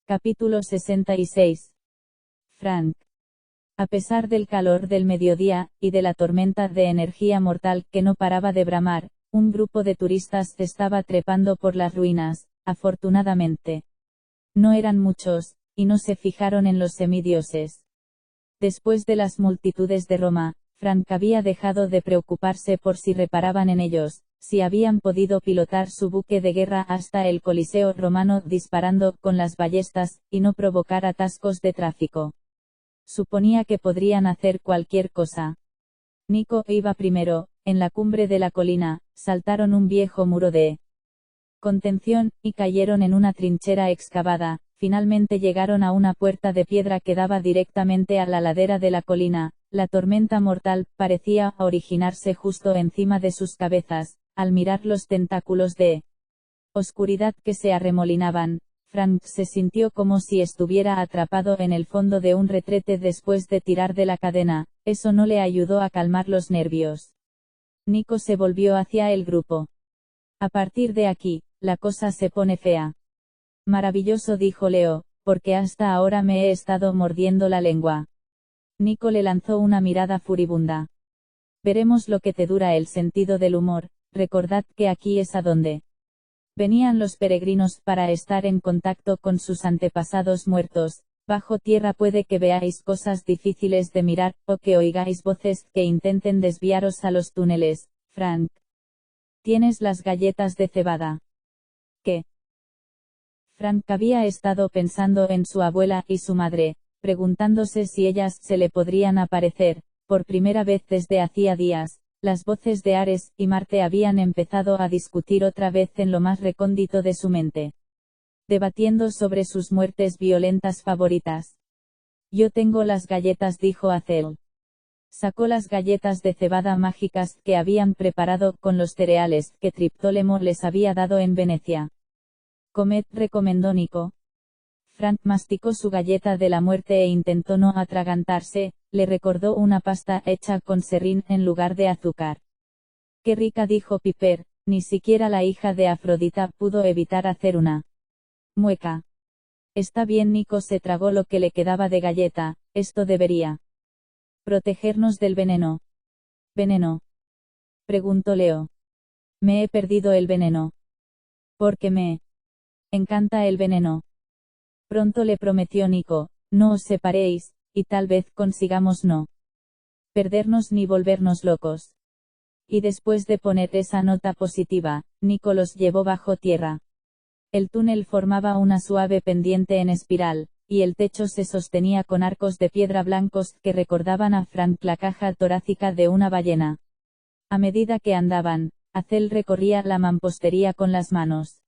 Capítulo 66. Frank. A pesar del calor del mediodía, y de la tormenta de energía mortal que no paraba de bramar, un grupo de turistas estaba trepando por las ruinas, afortunadamente. No eran muchos, y no se fijaron en los semidioses. Después de las multitudes de Roma, Frank había dejado de preocuparse por si reparaban en ellos, si habían podido pilotar su buque de guerra hasta el Coliseo romano disparando con las ballestas, y no provocar atascos de tráfico. Suponía que podrían hacer cualquier cosa. Nico iba primero. En la cumbre de la colina, saltaron un viejo muro de contención, y cayeron en una trinchera excavada. Finalmente llegaron a una puerta de piedra que daba directamente a la ladera de la colina. La tormenta mortal parecía originarse justo encima de sus cabezas. Al mirar los tentáculos de oscuridad que se arremolinaban, Frank se sintió como si estuviera atrapado en el fondo de un retrete después de tirar de la cadena. Eso no le ayudó a calmar los nervios. Nico se volvió hacia el grupo. A partir de aquí, la cosa se pone fea. Maravilloso, dijo Leo, porque hasta ahora me he estado mordiendo la lengua. Nico le lanzó una mirada furibunda. Veremos lo que te dura el sentido del humor. Recordad que aquí es a donde venían los peregrinos para estar en contacto con sus antepasados muertos. Bajo tierra puede que veáis cosas difíciles de mirar, o que oigáis voces que intenten desviaros a los túneles. Frank. ¿Tienes las galletas de cebada? ¿Qué? Frank había estado pensando en su abuela y su madre, preguntándose si ellas se le podrían aparecer. Por primera vez desde hacía días, las voces de Ares y Marte habían empezado a discutir otra vez en lo más recóndito de su mente, debatiendo sobre sus muertes violentas favoritas. Yo tengo las galletas, dijo Azel. Sacó las galletas de cebada mágicas que habían preparado con los cereales que Triptólemo les había dado en Venecia. Comed, recomendó Nico. Frank masticó su galleta de la muerte e intentó no atragantarse. Le recordó una pasta hecha con serrín en lugar de azúcar. Qué rica, dijo Piper. Ni siquiera la hija de Afrodita pudo evitar hacer una mueca. Está bien, Nico se tragó lo que le quedaba de galleta. Esto debería protegernos del veneno. ¿Veneno? Preguntó Leo. Me he perdido el veneno. Porque me encanta el veneno. Pronto, le prometió Nico. No os separéis, y tal vez consigamos no perdernos ni volvernos locos. Y después de poner esa nota positiva, Nico los llevó bajo tierra. El túnel formaba una suave pendiente en espiral, y el techo se sostenía con arcos de piedra blancos que recordaban a Frank la caja torácica de una ballena. A medida que andaban, Azel recorría la mampostería con las manos.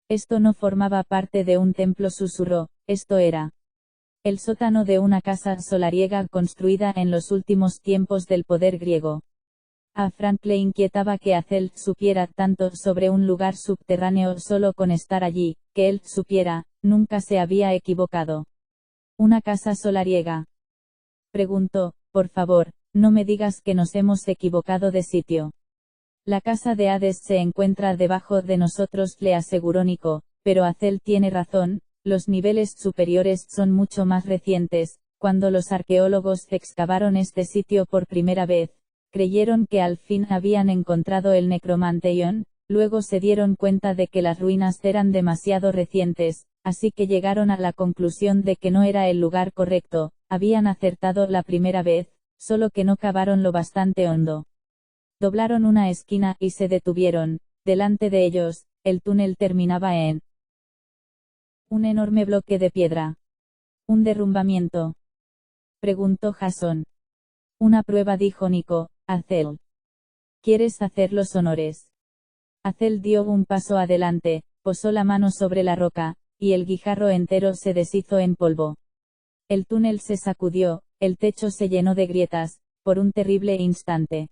Esto no formaba parte de un templo, susurró. Esto era el sótano de una casa solariega construida en los últimos tiempos del poder griego. A Frank le inquietaba que Azel supiera tanto sobre un lugar subterráneo solo con estar allí, que él supiera, nunca se había equivocado. ¿Una casa solariega? Preguntó. Por favor, no me digas que nos hemos equivocado de sitio. La casa de Hades se encuentra debajo de nosotros, le aseguró Nico, pero Azel tiene razón. Los niveles superiores son mucho más recientes. Cuando los arqueólogos excavaron este sitio por primera vez, creyeron que al fin habían encontrado el Necromanteion. Luego se dieron cuenta de que las ruinas eran demasiado recientes, así que llegaron a la conclusión de que no era el lugar correcto. Habían acertado la primera vez, solo que no cavaron lo bastante hondo. Doblaron una esquina y se detuvieron. Delante de ellos, el túnel terminaba en un enorme bloque de piedra. ¿Un derrumbamiento?, preguntó Jason. Una prueba, dijo Nico. Azel. ¿Quieres hacer los honores? Azel dio un paso adelante, posó la mano sobre la roca, y el guijarro entero se deshizo en polvo. El túnel se sacudió, el techo se llenó de grietas, por un terrible instante.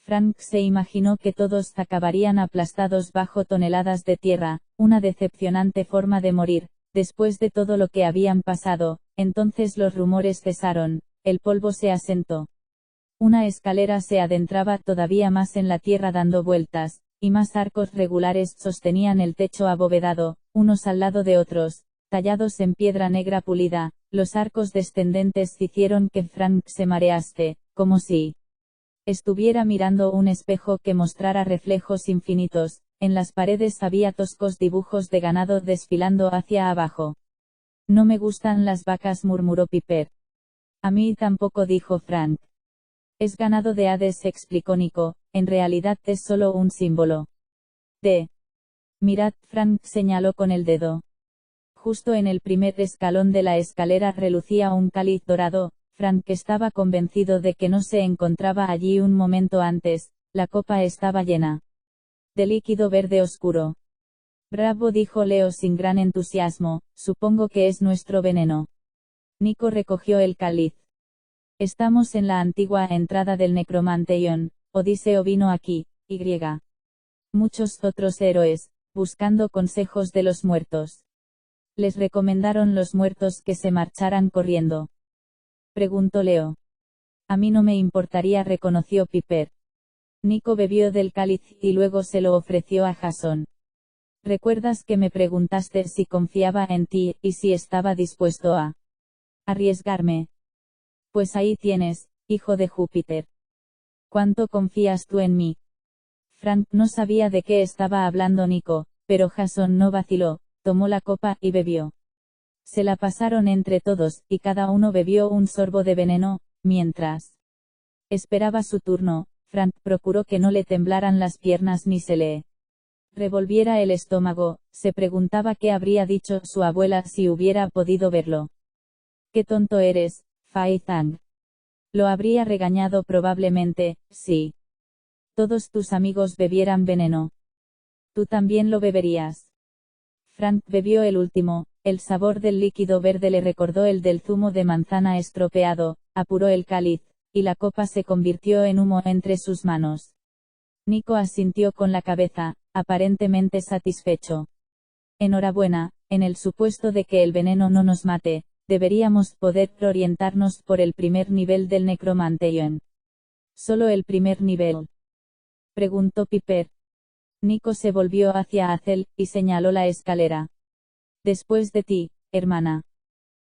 Frank se imaginó que todos acabarían aplastados bajo toneladas de tierra, una decepcionante forma de morir, después de todo lo que habían pasado. Entonces los rumores cesaron, el polvo se asentó. Una escalera se adentraba todavía más en la tierra dando vueltas, y más arcos regulares sostenían el techo abovedado, unos al lado de otros. tallados en piedra negra pulida. Los arcos descendentes hicieron que Frank se marease, como si estuviera mirando un espejo que mostrara reflejos infinitos. En las paredes había toscos dibujos de ganado desfilando hacia abajo. No me gustan las vacas, murmuró Piper. A mí tampoco, dijo Frank. Es ganado de Hades, explicó Nico, en realidad es solo un símbolo. Mirad, Frank señaló con el dedo. Justo en el primer escalón de la escalera relucía un cáliz dorado. Frank estaba convencido de que no se encontraba allí un momento antes. La copa estaba llena de líquido verde oscuro. Bravo, dijo Leo sin gran entusiasmo, supongo que es nuestro veneno. Nico recogió el cáliz. Estamos en la antigua entrada del Necromanteion. Odiseo vino aquí, y muchos otros héroes, buscando consejos de los muertos. Les recomendaron los muertos que se marcharan corriendo. Preguntó Leo. A mí no me importaría, reconoció Piper. Nico bebió del cáliz y luego se lo ofreció a Jason. ¿Recuerdas que me preguntaste si confiaba en ti y si estaba dispuesto a arriesgarme? Pues ahí tienes, hijo de Júpiter. ¿Cuánto confías tú en mí? Frank no sabía de qué estaba hablando Nico, pero Jason no vaciló, tomó la copa y bebió. Se la pasaron entre todos, y cada uno bebió un sorbo de veneno. Mientras esperaba su turno, Frank procuró que no le temblaran las piernas ni se le revolviera el estómago. Se preguntaba qué habría dicho su abuela si hubiera podido verlo. «Qué tonto eres, Fei Zhang». Lo habría regañado probablemente, sí. Todos tus amigos bebieran veneno. Tú también lo beberías. Frank bebió el último. El sabor del líquido verde le recordó el del zumo de manzana estropeado. Apuró el cáliz, y la copa se convirtió en humo entre sus manos. Nico asintió con la cabeza, aparentemente satisfecho. Enhorabuena, en el supuesto de que el veneno no nos mate, deberíamos poder orientarnos por el primer nivel del Necromanteion. ¿Solo el primer nivel?, preguntó Piper. Nico se volvió hacia Azel, y señaló la escalera. Después de ti, hermana.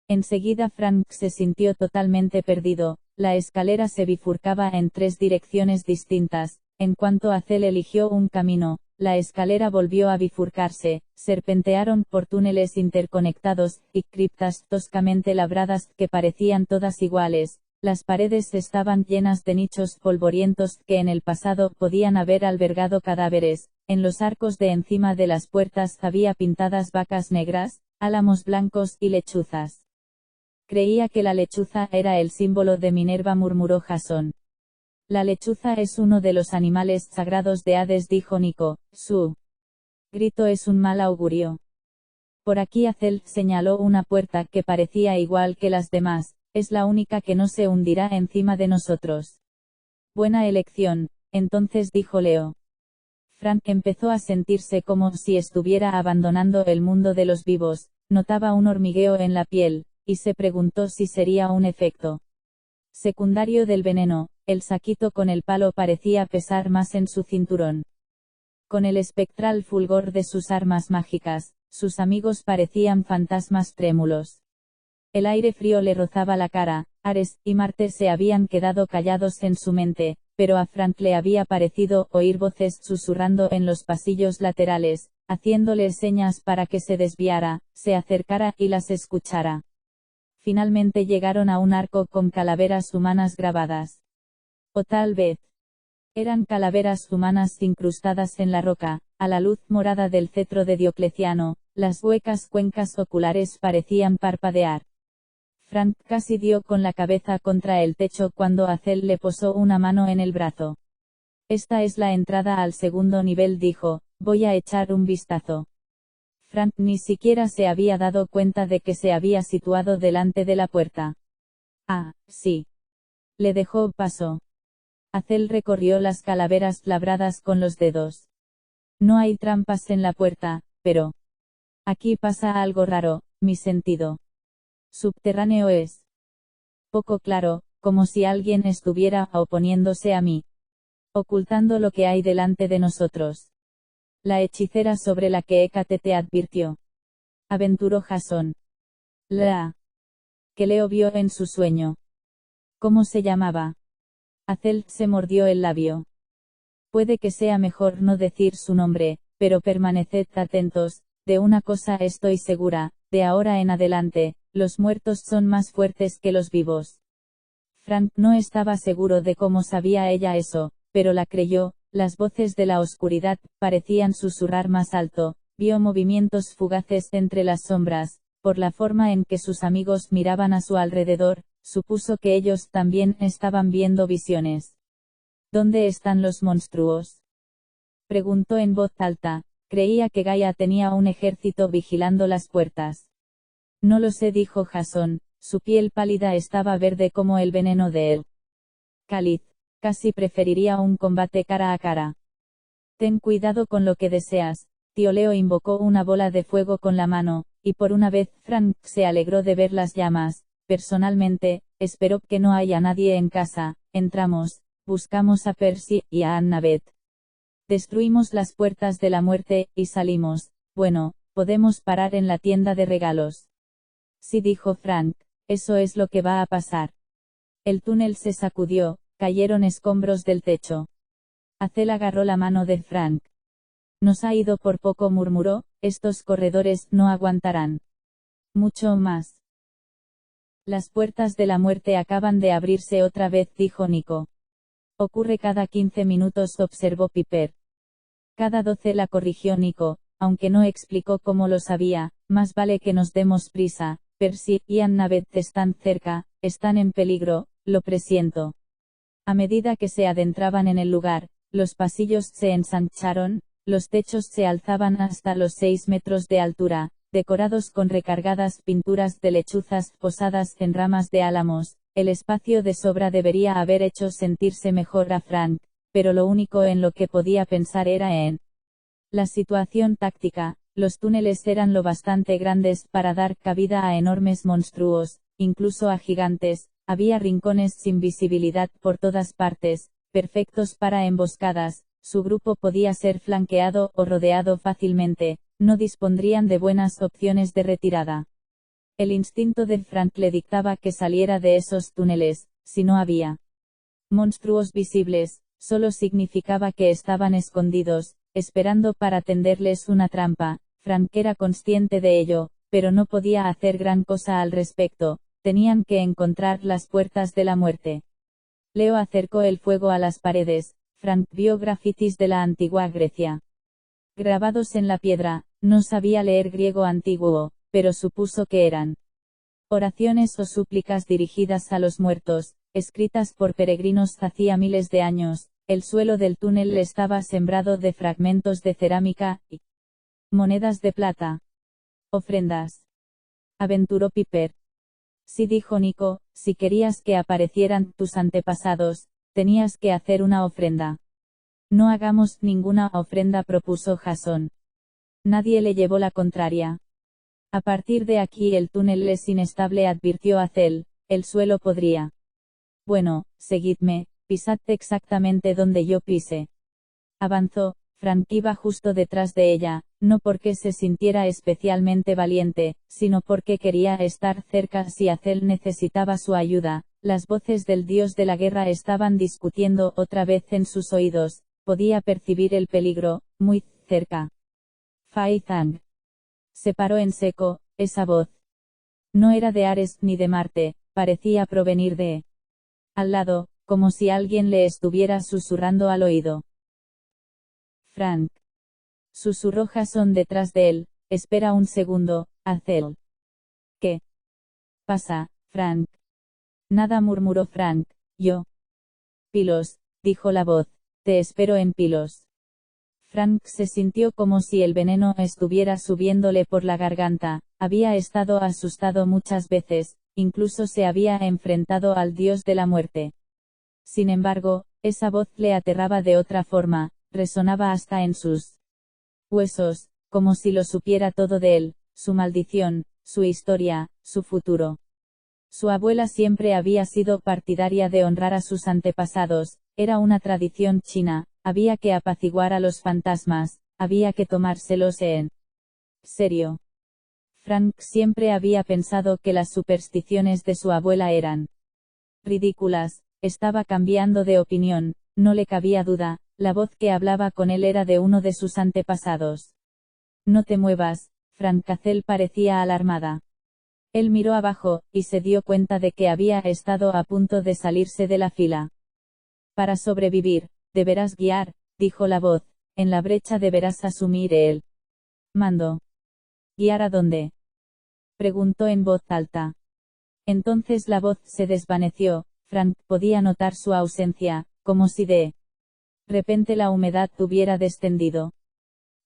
Enseguida Frank se sintió totalmente perdido. La escalera se bifurcaba en 3 direcciones distintas. En cuanto Azel eligió un camino, la escalera volvió a bifurcarse. Serpentearon por túneles interconectados, y criptas toscamente labradas que parecían todas iguales. Las paredes estaban llenas de nichos polvorientos que en el pasado podían haber albergado cadáveres. En los arcos de encima de las puertas había pintadas vacas negras, álamos blancos y lechuzas. Creía que la lechuza era el símbolo de Minerva, murmuró Jason. La lechuza es uno de los animales sagrados de Hades, dijo Nico. Su grito es un mal augurio. Por aquí Azel señaló una puerta que parecía igual que las demás. Es la única que no se hundirá encima de nosotros. Buena elección, entonces, dijo Leo. Frank empezó a sentirse como si estuviera abandonando el mundo de los vivos. Notaba un hormigueo en la piel, y se preguntó si sería un efecto secundario del veneno. El saquito con el palo parecía pesar más en su cinturón. Con el espectral fulgor de sus armas mágicas, sus amigos parecían fantasmas trémulos. El aire frío le rozaba la cara. Ares y Marte se habían quedado callados en su mente, pero a Frank le había parecido oír voces susurrando en los pasillos laterales, haciéndole señas para que se desviara, se acercara y las escuchara. Finalmente llegaron a un arco con calaveras humanas grabadas. O tal vez eran calaveras humanas incrustadas en la roca. A la luz morada del cetro de Diocleciano, las huecas cuencas oculares parecían parpadear. Frank casi dio con la cabeza contra el techo cuando Azel le posó una mano en el brazo. Esta es la entrada al segundo nivel, dijo. Voy a echar un vistazo. Frank ni siquiera se había dado cuenta de que se había situado delante de la puerta. Ah, sí. Le dejó paso. Azel recorrió las calaveras labradas con los dedos. No hay trampas en la puerta, pero aquí pasa algo raro. Mi sentido subterráneo es poco claro, como si alguien estuviera oponiéndose a mí, ocultando lo que hay delante de nosotros. La hechicera sobre la que Hécate te advirtió. aventuró Jason. La que Leo vio en su sueño. ¿Cómo se llamaba? Azel se mordió el labio. Puede que sea mejor no decir su nombre, pero permaneced atentos, de una cosa estoy segura, de ahora en adelante, los muertos son más fuertes que los vivos. Frank no estaba seguro de cómo sabía ella eso, pero la creyó. Las voces de la oscuridad parecían susurrar más alto, vio movimientos fugaces entre las sombras, por la forma en que sus amigos miraban a su alrededor, supuso que ellos también estaban viendo visiones. ¿Dónde están los monstruos?, preguntó en voz alta. Creía que Gaia tenía un ejército vigilando las puertas. No lo sé, dijo Jason, su piel pálida estaba verde como el veneno de él cáliz. Casi preferiría un combate cara a cara. Ten cuidado con lo que deseas. Tío Leo invocó una bola de fuego con la mano, y por una vez Frank se alegró de ver las llamas. Personalmente, espero que no haya nadie en casa. Entramos, buscamos a Percy y a Annabeth. Destruimos las puertas de la muerte, y salimos. Bueno, podemos parar en la tienda de regalos. Sí, dijo Frank, eso es lo que va a pasar. El túnel se sacudió, cayeron escombros del techo. Azel agarró la mano de Frank. Nos ha ido por poco, murmuró, estos corredores no aguantarán mucho más. Las puertas de la muerte acaban de abrirse otra vez, dijo Nico. Ocurre cada 15 minutos, observó Piper. Cada 12, la corrigió Nico, aunque no explicó cómo lo sabía. Más vale que nos demos prisa. Percy y Annabeth están cerca, están en peligro, lo presiento. A medida que se adentraban en el lugar, los pasillos se ensancharon, los techos se alzaban hasta los 6 metros de altura, decorados con recargadas pinturas de lechuzas posadas en ramas de álamos. El espacio de sobra debería haber hecho sentirse mejor a Frank, pero lo único en lo que podía pensar era en la situación táctica. Los túneles eran lo bastante grandes para dar cabida a enormes monstruos, incluso a gigantes. Había rincones sin visibilidad por todas partes, perfectos para emboscadas. Su grupo podía ser flanqueado o rodeado fácilmente, no dispondrían de buenas opciones de retirada. El instinto de Frank le dictaba que saliera de esos túneles. Si no había monstruos visibles, solo significaba que estaban escondidos, esperando para tenderles una trampa. Frank era consciente de ello, pero no podía hacer gran cosa al respecto. Tenían que encontrar las puertas de la muerte. Leo acercó el fuego a las paredes. Frank vio grafitis de la antigua Grecia. Grabados en la piedra. No sabía leer griego antiguo, pero supuso que eran oraciones o súplicas dirigidas a los muertos, escritas por peregrinos hacía miles de años. El suelo del túnel estaba sembrado de fragmentos de cerámica y monedas de plata. Ofrendas, aventuró Piper. Sí, dijo Nico, si querías que aparecieran tus antepasados, tenías que hacer una ofrenda. No hagamos ninguna ofrenda, propuso Jason. Nadie le llevó la contraria. A partir de aquí el túnel es inestable, advirtió Azel, el suelo podría. Bueno, seguidme, pisad exactamente donde yo pise. Avanzó. Frank iba justo detrás de ella, no porque se sintiera especialmente valiente, sino porque quería estar cerca si Azel necesitaba su ayuda. Las voces del dios de la guerra estaban discutiendo otra vez en sus oídos. Podía percibir el peligro, muy cerca. Fai Zhang se paró en seco. Esa voz no era de Ares ni de Marte, parecía provenir de al lado, como si alguien le estuviera susurrando al oído. Frank, susurró Jason detrás de él, espera un segundo, Azel. ¿Qué pasa, Frank? Nada, murmuró Frank. Yo. Pilos, dijo la voz, te espero en Pilos. Frank se sintió como si el veneno estuviera subiéndole por la garganta. Había estado asustado muchas veces, incluso se había enfrentado al dios de la muerte. Sin embargo, esa voz le aterraba de otra forma, resonaba hasta en sus huesos, como si lo supiera todo de él, su maldición, su historia, su futuro. Su abuela siempre había sido partidaria de honrar a sus antepasados, era una tradición china. Había que apaciguar a los fantasmas, había que tomárselos en serio. Frank siempre había pensado que las supersticiones de su abuela eran ridículas. Estaba cambiando de opinión, no le cabía duda, la voz que hablaba con él era de uno de sus antepasados. No te muevas, Frank. Hazel parecía alarmada. Él miró abajo, y se dio cuenta de que había estado a punto de salirse de la fila. Para sobrevivir, deberás guiar, dijo la voz, en la brecha deberás asumir el mando. ¿Guiar a dónde?, preguntó en voz alta. Entonces la voz se desvaneció. Frank podía notar su ausencia, como si de repente la humedad hubiera descendido.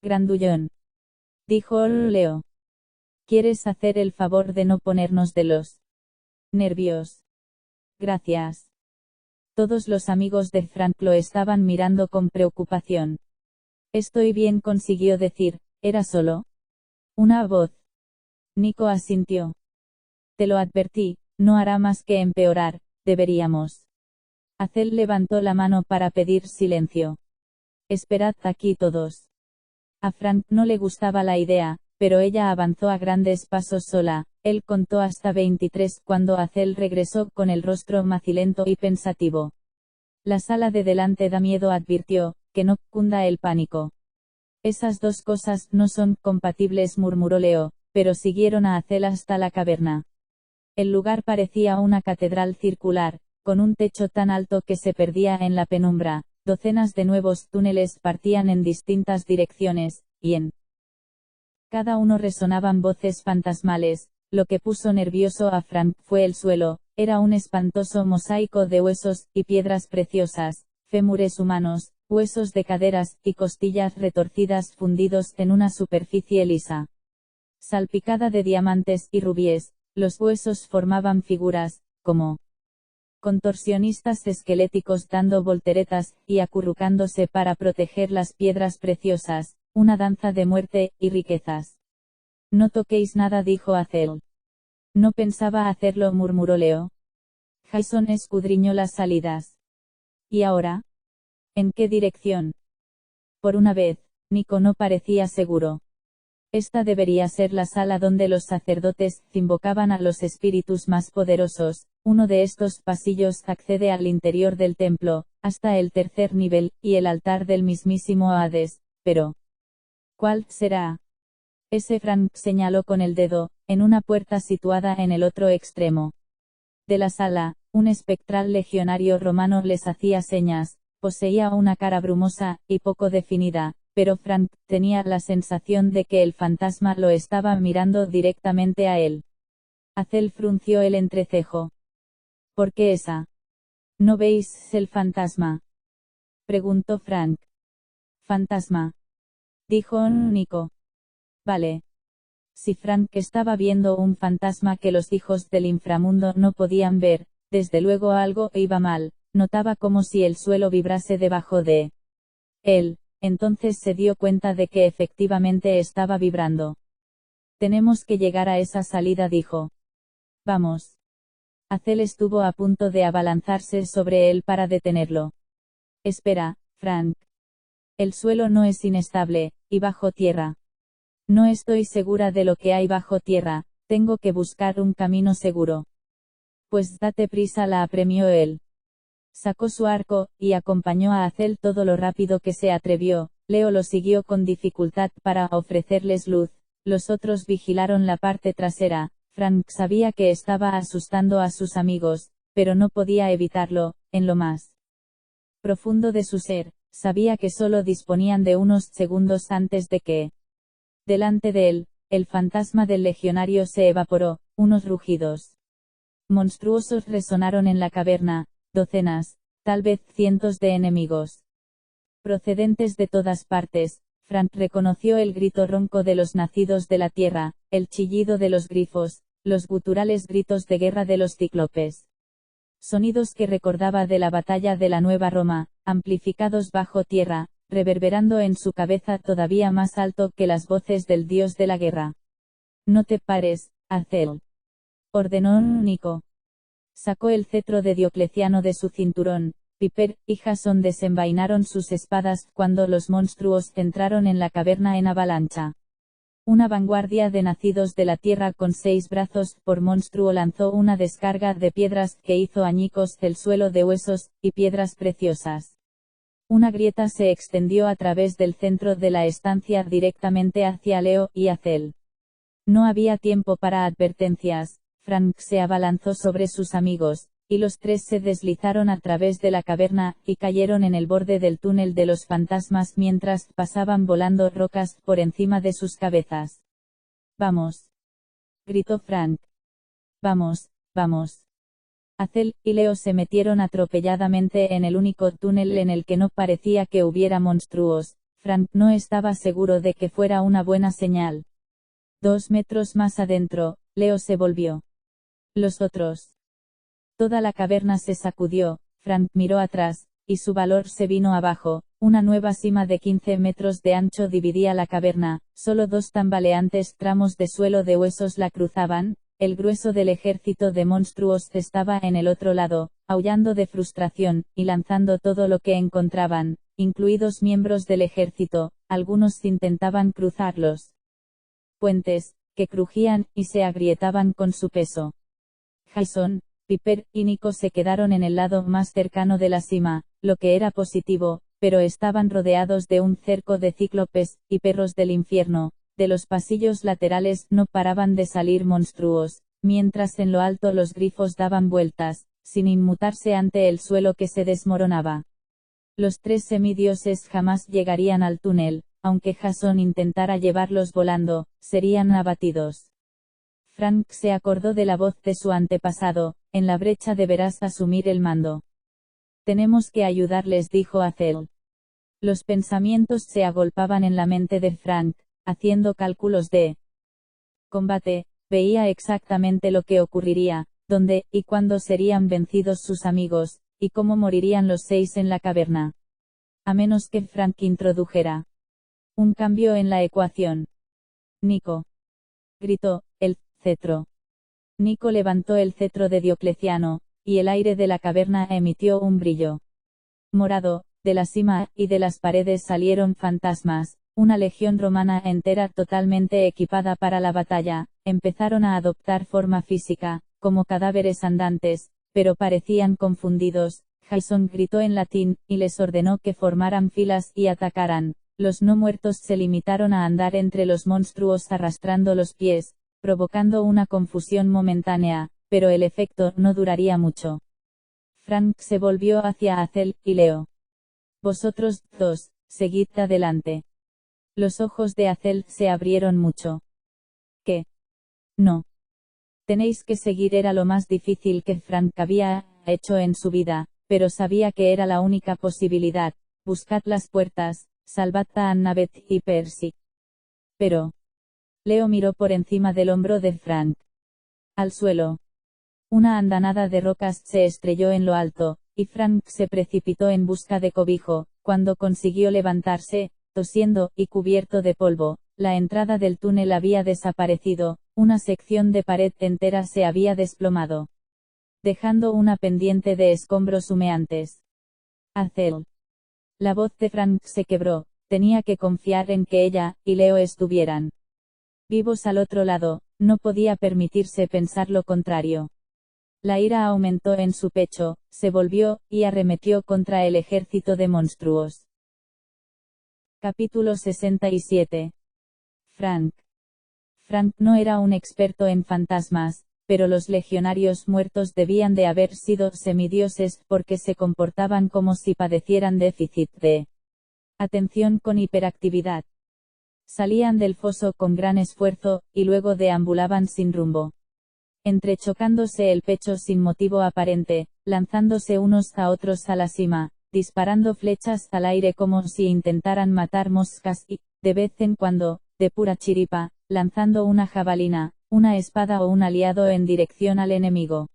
Grandullón, dijo Leo. ¿Quieres hacer el favor de no ponernos de los nervios? Gracias. Todos los amigos de Frank lo estaban mirando con preocupación. Estoy bien, consiguió decir. ¿Era solo una voz? Nico asintió. Te lo advertí, no hará más que empeorar. Deberíamos. Hazel levantó la mano para pedir silencio. Esperad aquí todos. A Frank no le gustaba la idea, pero ella avanzó a grandes pasos sola. Él contó hasta 23 cuando Hazel regresó con el rostro macilento y pensativo. La sala de delante da miedo, advirtió, que no cunda el pánico. Esas dos cosas no son compatibles, murmuró Leo, pero siguieron a Hazel hasta la caverna. El lugar parecía una catedral circular, con un techo tan alto que se perdía en la penumbra. Docenas de nuevos túneles partían en distintas direcciones, y en cada uno resonaban voces fantasmales. Lo que puso nervioso a Frank fue el suelo. Era un espantoso mosaico de huesos y piedras preciosas, fémures humanos, huesos de caderas y costillas retorcidas fundidos en una superficie lisa, salpicada de diamantes y rubíes. Los huesos formaban figuras, como contorsionistas esqueléticos dando volteretas y acurrucándose para proteger las piedras preciosas, una danza de muerte y riquezas. No toquéis nada, dijo Hazel. No pensaba hacerlo, murmuró Leo. Jason escudriñó las salidas. ¿Y ahora? ¿En qué dirección? Por una vez, Nico no parecía seguro. Esta debería ser la sala donde los sacerdotes invocaban a los espíritus más poderosos. Uno de estos pasillos accede al interior del templo, hasta el tercer nivel, y el altar del mismísimo Hades. Pero ¿cuál será? Ese. Frank señaló con el dedo, en una puerta situada en el otro extremo de la sala. Un espectral legionario romano les hacía señas. Poseía una cara brumosa y poco definida, pero Frank tenía la sensación de que el fantasma lo estaba mirando directamente a él. Hazel frunció el entrecejo. ¿Por qué esa? ¿No veis el fantasma?, preguntó Frank. ¿Fantasma?, dijo Nico. Vale. Si Frank estaba viendo un fantasma que los hijos del inframundo no podían ver, desde luego algo iba mal. Notaba como si el suelo vibrase debajo de él. Entonces se dio cuenta de que efectivamente estaba vibrando. Tenemos que llegar a esa salida, dijo. Vamos. Hazel estuvo a punto de abalanzarse sobre él para detenerlo. Espera, Frank. El suelo no es inestable, y bajo tierra. No estoy segura de lo que hay bajo tierra, tengo que buscar un camino seguro. Pues date prisa, la apremió él. Sacó su arco, y acompañó a Hazel todo lo rápido que se atrevió. Leo lo siguió con dificultad para ofrecerles luz. Los otros vigilaron la parte trasera. Frank sabía que estaba asustando a sus amigos, pero no podía evitarlo. En lo más profundo de su ser, sabía que solo disponían de unos segundos antes de que, delante de él, el fantasma del legionario se evaporó. Unos rugidos monstruosos resonaron en la caverna. Docenas, tal vez cientos de enemigos, procedentes de todas partes. Frank reconoció el grito ronco de los nacidos de la tierra, el chillido de los grifos, los guturales gritos de guerra de los cíclopes. Sonidos que recordaba de la batalla de la Nueva Roma, amplificados bajo tierra, reverberando en su cabeza todavía más alto que las voces del dios de la guerra. No te pares, Hazel, ordenó Nico. Sacó el cetro de Diocleciano de su cinturón. Piper y Jason desenvainaron sus espadas cuando los monstruos entraron en la caverna en avalancha. Una vanguardia de nacidos de la tierra con 6 brazos por monstruo lanzó una descarga de piedras que hizo añicos el suelo de huesos y piedras preciosas. Una grieta se extendió a través del centro de la estancia directamente hacia Leo y Azel. No había tiempo para advertencias. Frank se abalanzó sobre sus amigos, y los tres se deslizaron a través de la caverna, y cayeron en el borde del túnel de los fantasmas mientras pasaban volando rocas por encima de sus cabezas. «¡Vamos!», gritó Frank. «¡Vamos, vamos!». Azel y Leo se metieron atropelladamente en el único túnel en el que no parecía que hubiera monstruos. Frank no estaba seguro de que fuera una buena señal. 2 metros más adentro, Leo se volvió. Los otros. Toda la caverna se sacudió. Frank miró atrás, y su valor se vino abajo. Una nueva cima de 15 metros de ancho dividía la caverna, solo 2 tambaleantes tramos de suelo de huesos la cruzaban. El grueso del ejército de monstruos estaba en el otro lado, aullando de frustración, y lanzando todo lo que encontraban, incluidos miembros del ejército. Algunos intentaban cruzarlos puentes, que crujían y se agrietaban con su peso. Jason, Piper y Nico se quedaron en el lado más cercano de la cima, lo que era positivo, pero estaban rodeados de un cerco de cíclopes y perros del infierno. De los pasillos laterales no paraban de salir monstruos, mientras en lo alto los grifos daban vueltas, sin inmutarse ante el suelo que se desmoronaba. Los 3 semidioses jamás llegarían al túnel. Aunque Jason intentara llevarlos volando, serían abatidos. Frank se acordó de la voz de su antepasado: «En la brecha deberás asumir el mando». «Tenemos que ayudarles», dijo Azel. Los pensamientos se agolpaban en la mente de Frank, haciendo cálculos de combate. Veía exactamente lo que ocurriría, dónde y cuándo serían vencidos sus amigos, y cómo morirían los 6 en la caverna. A menos que Frank introdujera un cambio en la ecuación. «Nico», gritó, «el cetro». Nico levantó el cetro de Diocleciano, y el aire de la caverna emitió un brillo morado. De la cima y de las paredes salieron fantasmas, una legión romana entera totalmente equipada para la batalla. Empezaron a adoptar forma física, como cadáveres andantes, pero parecían confundidos. Jason gritó en latín, y les ordenó que formaran filas y atacaran. Los no muertos se limitaron a andar entre los monstruos arrastrando los pies, provocando una confusión momentánea, pero el efecto no duraría mucho. Frank se volvió hacia Azel y Leo. «Vosotros 2, seguid adelante». Los ojos de Azel se abrieron mucho. «¿Qué? No. Tenéis que seguir». Era lo más difícil que Frank había hecho en su vida, pero sabía que era la única posibilidad. «Buscad las puertas, salvad a Annabeth y Percy». «Pero». Leo miró por encima del hombro de Frank. Al suelo. Una andanada de rocas se estrelló en lo alto, y Frank se precipitó en busca de cobijo. Cuando consiguió levantarse, tosiendo y cubierto de polvo, la entrada del túnel había desaparecido. Una sección de pared entera se había desplomado, dejando una pendiente de escombros humeantes. «Azel». La voz de Frank se quebró. Tenía que confiar en que ella y Leo estuvieran vivos al otro lado. No podía permitirse pensar lo contrario. La ira aumentó en su pecho, se volvió, y arremetió contra el ejército de monstruos. Capítulo 67. Frank. Frank no era un experto en fantasmas, pero los legionarios muertos debían de haber sido semidioses porque se comportaban como si padecieran déficit de atención con hiperactividad. Salían del foso con gran esfuerzo, y luego deambulaban sin rumbo, entrechocándose el pecho sin motivo aparente, lanzándose unos a otros a la cima, disparando flechas al aire como si intentaran matar moscas y, de vez en cuando, de pura chiripa, lanzando una jabalina, una espada o un aliado en dirección al enemigo.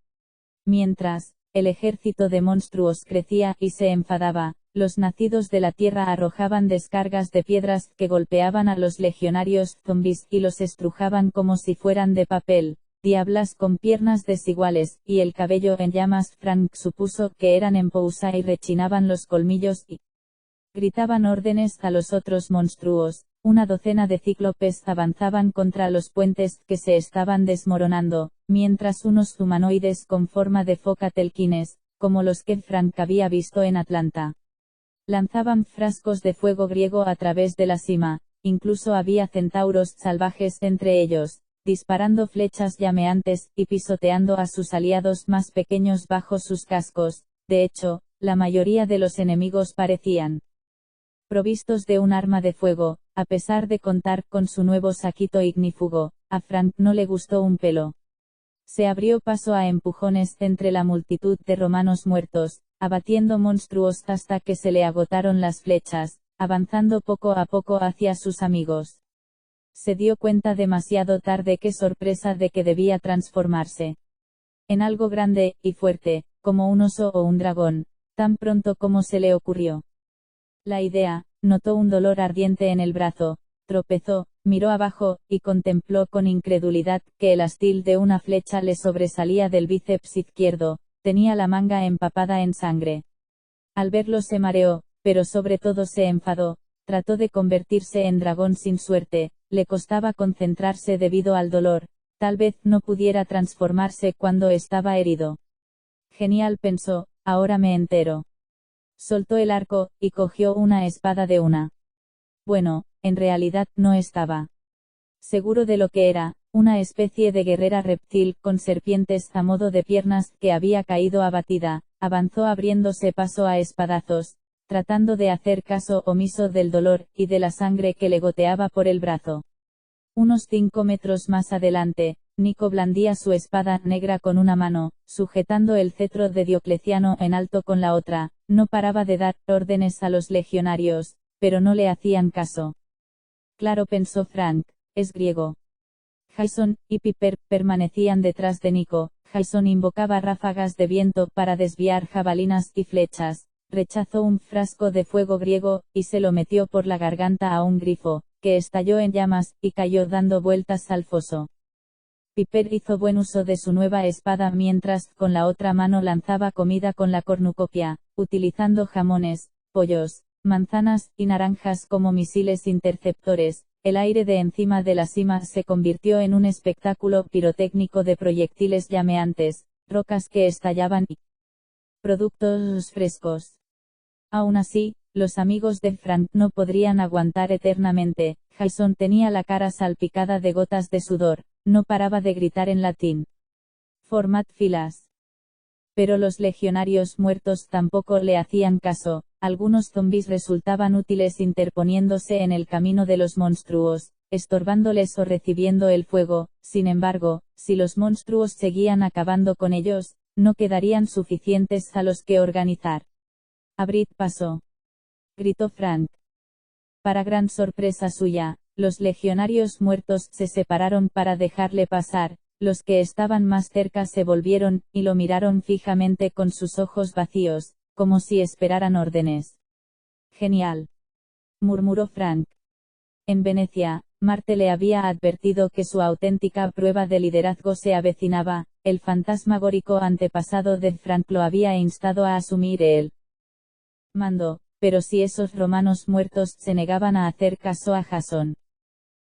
Mientras, el ejército de monstruos crecía y se enfadaba, los nacidos de la tierra arrojaban descargas de piedras que golpeaban a los legionarios zombies y los estrujaban como si fueran de papel. Diablas con piernas desiguales, y el cabello en llamas. Frank supuso que eran en Pousa y rechinaban los colmillos y gritaban órdenes a los otros monstruos. Una docena de cíclopes avanzaban contra los puentes que se estaban desmoronando, mientras unos humanoides con forma de foca telquines, como los que Frank había visto en Atlanta, lanzaban frascos de fuego griego a través de la cima. Incluso había centauros salvajes entre ellos, disparando flechas llameantes y pisoteando a sus aliados más pequeños bajo sus cascos. De hecho, la mayoría de los enemigos parecían provistos de un arma de fuego. A pesar de contar con su nuevo saquito ignífugo, a Frank no le gustó un pelo. Se abrió paso a empujones entre la multitud de romanos muertos, abatiendo monstruos hasta que se le agotaron las flechas, avanzando poco a poco hacia sus amigos. Se dio cuenta demasiado tarde qué sorpresa de que debía transformarse en algo grande y fuerte, como un oso o un dragón, tan pronto como se le ocurrió la idea. Notó un dolor ardiente en el brazo, tropezó, miró abajo, y contempló con incredulidad que el astil de una flecha le sobresalía del bíceps izquierdo. Tenía la manga empapada en sangre. Al verlo se mareó, pero sobre todo se enfadó. Trató de convertirse en dragón sin suerte, le costaba concentrarse debido al dolor. Tal vez no pudiera transformarse cuando estaba herido. Genial, pensó, ahora me entero. Soltó el arco, y cogió una espada de una. Bueno, en realidad no estaba seguro de lo que era, una especie de guerrera reptil con serpientes a modo de piernas que había caído abatida. Avanzó abriéndose paso a espadazos, tratando de hacer caso omiso del dolor y de la sangre que le goteaba por el brazo. Unos 5 metros más adelante, Nico blandía su espada negra con una mano, sujetando el cetro de Diocleciano en alto con la otra. No paraba de dar órdenes a los legionarios, pero no le hacían caso. Claro, pensó Frank, es griego. Jason y Piper permanecían detrás de Nico. Jason invocaba ráfagas de viento para desviar jabalinas y flechas. Rechazó un frasco de fuego griego, y se lo metió por la garganta a un grifo, que estalló en llamas, y cayó dando vueltas al foso. Piper hizo buen uso de su nueva espada mientras con la otra mano lanzaba comida con la cornucopia, utilizando jamones, pollos, manzanas y naranjas como misiles interceptores. El aire de encima de la cima se convirtió en un espectáculo pirotécnico de proyectiles llameantes, rocas que estallaban y productos frescos. Aún así, los amigos de Frank no podrían aguantar eternamente. Jason tenía la cara salpicada de gotas de sudor, no paraba de gritar en latín. Formad filas. Pero los legionarios muertos tampoco le hacían caso. Algunos zombis resultaban útiles interponiéndose en el camino de los monstruos, estorbándoles o recibiendo el fuego. Sin embargo, si los monstruos seguían acabando con ellos, no quedarían suficientes a los que organizar. Abrid paso, gritó Frank. Para gran sorpresa suya, los legionarios muertos se separaron para dejarle pasar. Los que estaban más cerca se volvieron, y lo miraron fijamente con sus ojos vacíos, como si esperaran órdenes. Genial, murmuró Frank. En Venecia, Marte le había advertido que su auténtica prueba de liderazgo se avecinaba. El fantasmagórico antepasado de Frank lo había instado a asumir el mando, pero si esos romanos muertos se negaban a hacer caso a Jasón,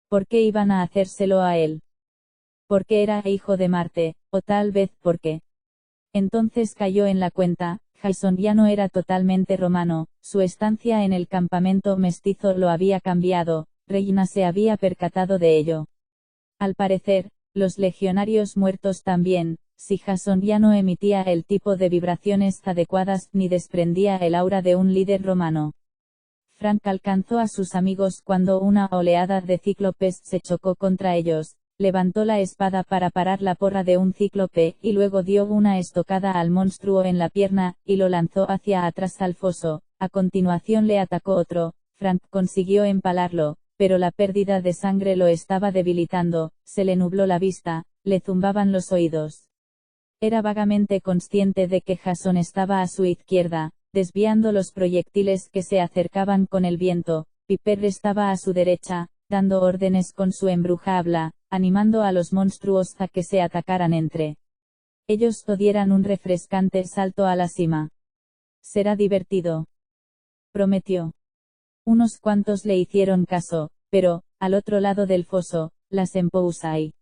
¿por qué iban a hacérselo a él? Porque era hijo de Marte, o tal vez porque. Entonces cayó en la cuenta. Jason ya no era totalmente romano, su estancia en el campamento mestizo lo había cambiado. Reina se había percatado de ello. Al parecer, los legionarios muertos también. Si Jason ya no emitía el tipo de vibraciones adecuadas ni desprendía el aura de un líder romano. Frank alcanzó a sus amigos cuando una oleada de cíclopes se chocó contra ellos. Levantó la espada para parar la porra de un cíclope, y luego dio una estocada al monstruo en la pierna, y lo lanzó hacia atrás al foso. A continuación le atacó otro. Frank consiguió empalarlo, pero la pérdida de sangre lo estaba debilitando, se le nubló la vista, le zumbaban los oídos. Era vagamente consciente de que Jason estaba a su izquierda, desviando los proyectiles que se acercaban con el viento. Piper estaba a su derecha, dando órdenes con su embruja habla, animando a los monstruos a que se atacaran entre ellos o dieran un refrescante salto a la cima. Será divertido, prometió. Unos cuantos le hicieron caso, pero, al otro lado del foso, las Empousai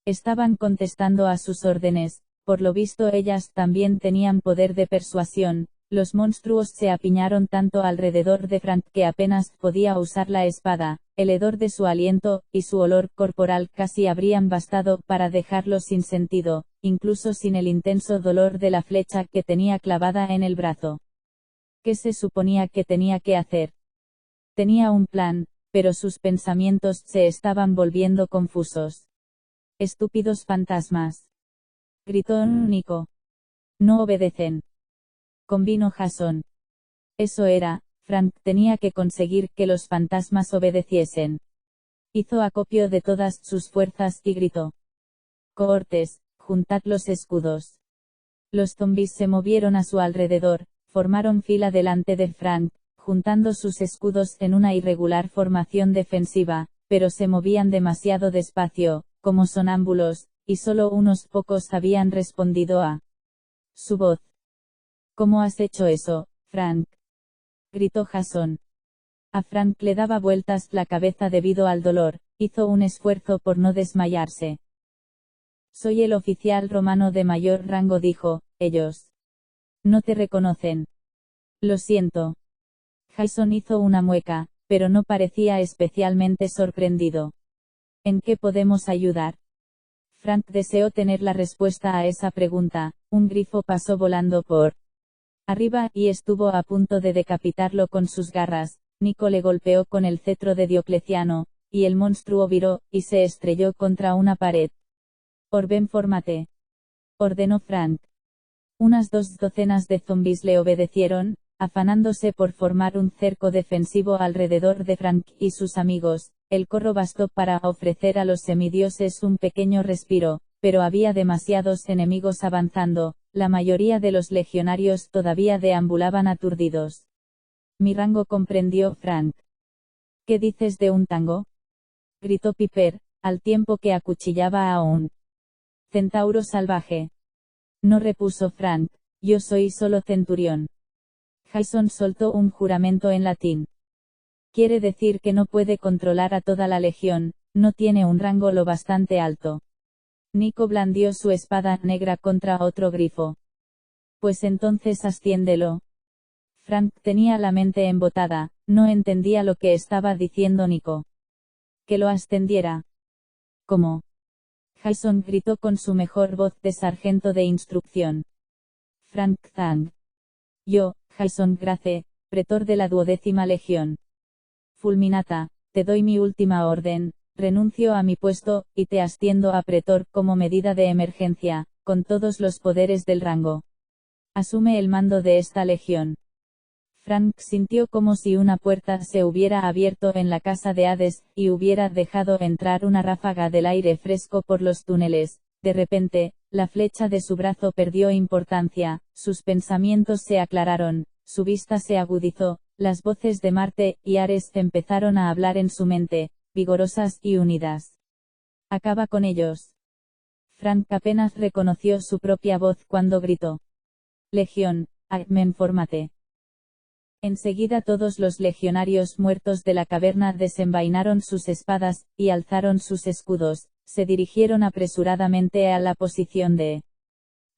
estaban contestando a sus órdenes. Por lo visto ellas también tenían poder de persuasión. Los monstruos se apiñaron tanto alrededor de Frank que apenas podía usar la espada. El hedor de su aliento, y su olor corporal casi habrían bastado para dejarlo sin sentido, incluso sin el intenso dolor de la flecha que tenía clavada en el brazo. ¿Qué se suponía que tenía que hacer? Tenía un plan, pero sus pensamientos se estaban volviendo confusos. «Estúpidos fantasmas», gritó Nico. «No obedecen», convino Jason. Eso era, Frank tenía que conseguir que los fantasmas obedeciesen. Hizo acopio de todas sus fuerzas y gritó: «Cohortes, juntad los escudos». Los zombis se movieron a su alrededor, formaron fila delante de Frank, juntando sus escudos en una irregular formación defensiva, pero se movían demasiado despacio, como sonámbulos, y solo unos pocos habían respondido a su voz. «¿Cómo has hecho eso, Frank?», gritó Jason. A Frank le daba vueltas la cabeza debido al dolor, hizo un esfuerzo por no desmayarse. «Soy el oficial romano de mayor rango», dijo. «Ellos no te reconocen». «Lo siento». Jason hizo una mueca, pero no parecía especialmente sorprendido. «¿En qué podemos ayudar?». Frank deseó tener la respuesta a esa pregunta. Un grifo pasó volando por arriba, y estuvo a punto de decapitarlo con sus garras. Nico le golpeó con el cetro de Diocleciano, y el monstruo viró, y se estrelló contra una pared. «Orben, fórmate», ordenó Frank. Unas 2 docenas de zombis le obedecieron, afanándose por formar un cerco defensivo alrededor de Frank y sus amigos. El corro bastó para ofrecer a los semidioses un pequeño respiro, pero había demasiados enemigos avanzando. La mayoría de los legionarios todavía deambulaban aturdidos. «Mi rango», comprendió Frank. «¿Qué dices de un tango?», gritó Piper, al tiempo que acuchillaba a un centauro salvaje. «No», repuso Frank, «yo soy solo centurión». Jason soltó un juramento en latín. «Quiere decir que no puede controlar a toda la legión, no tiene un rango lo bastante alto». Nico blandió su espada negra contra otro grifo. «Pues entonces asciéndelo». Frank tenía la mente embotada, no entendía lo que estaba diciendo Nico. «¿Que lo ascendiera?». «¿Cómo?». Jason gritó con su mejor voz de sargento de instrucción. «Frank Zang. Yo, Jason Grace, pretor de la 12ª Legión. Fulminata, te doy mi última orden, renuncio a mi puesto, y te asciendo a pretor como medida de emergencia, con todos los poderes del rango. Asume el mando de esta legión». Frank sintió como si una puerta se hubiera abierto en la casa de Hades, y hubiera dejado entrar una ráfaga del aire fresco por los túneles. De repente, la flecha de su brazo perdió importancia, sus pensamientos se aclararon, su vista se agudizó, las voces de Marte y Ares empezaron a hablar en su mente, vigorosas y unidas. «Acaba con ellos». Frank apenas reconoció su propia voz cuando gritó: «Legión, Agmen, fórmate». Enseguida todos los legionarios muertos de la caverna desenvainaron sus espadas, y alzaron sus escudos, se dirigieron apresuradamente a la posición de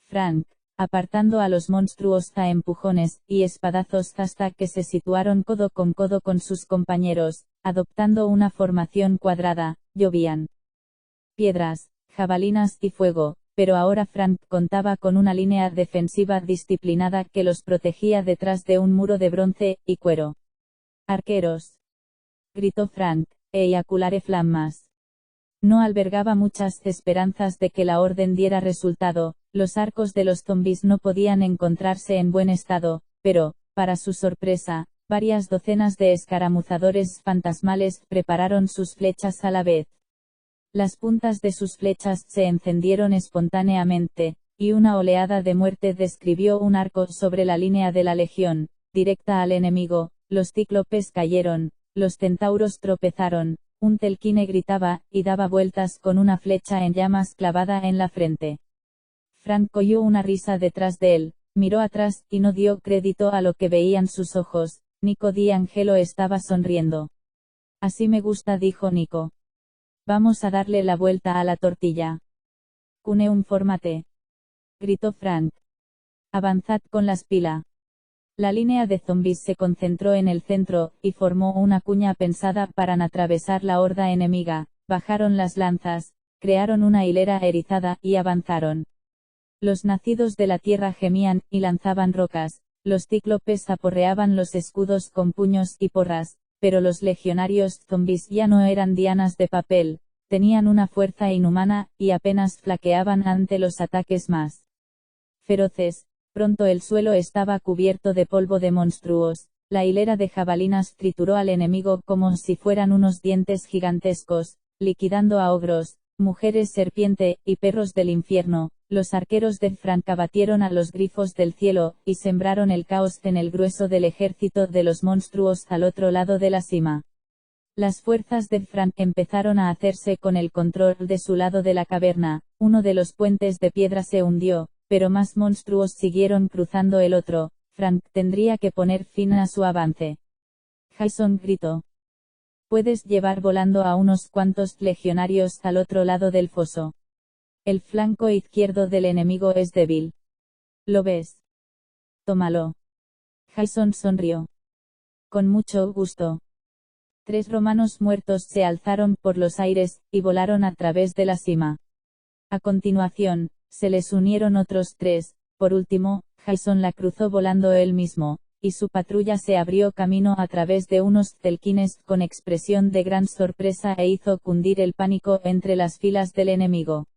Frank, apartando a los monstruos a empujones y espadazos hasta que se situaron codo con sus compañeros, adoptando una formación cuadrada. Llovían piedras, jabalinas y fuego, pero ahora Frank contaba con una línea defensiva disciplinada que los protegía detrás de un muro de bronce y cuero. «Arqueros», gritó Frank, «eyaculare flammas». No albergaba muchas esperanzas de que la orden diera resultado. Los arcos de los zombis no podían encontrarse en buen estado, pero, para su sorpresa, varias docenas de escaramuzadores fantasmales prepararon sus flechas a la vez. Las puntas de sus flechas se encendieron espontáneamente, y una oleada de muerte describió un arco sobre la línea de la legión, directa al enemigo. Los cíclopes cayeron, los centauros tropezaron, un telquine gritaba, y daba vueltas con una flecha en llamas clavada en la frente. Frank oyó una risa detrás de él, miró atrás, y no dio crédito a lo que veían sus ojos. Nico Di Angelo estaba sonriendo. Así me gusta, dijo Nico. Vamos a darle la vuelta a la tortilla. Cuneum formate, gritó Frank. Avanzad con la espila. La línea de zombis se concentró en el centro, y formó una cuña pensada para atravesar la horda enemiga. Bajaron las lanzas, crearon una hilera erizada, y avanzaron. Los nacidos de la tierra gemían, y lanzaban rocas, los cíclopes aporreaban los escudos con puños y porras, pero los legionarios zombis ya no eran dianas de papel, tenían una fuerza inhumana, y apenas flaqueaban ante los ataques más feroces. Pronto el suelo estaba cubierto de polvo de monstruos, la hilera de jabalinas trituró al enemigo como si fueran unos dientes gigantescos, liquidando a ogros, mujeres serpiente, y perros del infierno. Los arqueros de Frank abatieron a los grifos del cielo, y sembraron el caos en el grueso del ejército de los monstruos al otro lado de la cima. Las fuerzas de Frank empezaron a hacerse con el control de su lado de la caverna, uno de los puentes de piedra se hundió, pero más monstruos siguieron cruzando el otro. Frank tendría que poner fin a su avance. Jason gritó. Puedes llevar volando a unos cuantos legionarios al otro lado del foso. El flanco izquierdo del enemigo es débil. ¿Lo ves? Tómalo. Jason sonrió. Con mucho gusto. 3 romanos muertos se alzaron por los aires, y volaron a través de la cima. A continuación, se les unieron otros 3, por último, Jason la cruzó volando él mismo, y su patrulla se abrió camino a través de unos celquines con expresión de gran sorpresa e hizo cundir el pánico entre las filas del enemigo.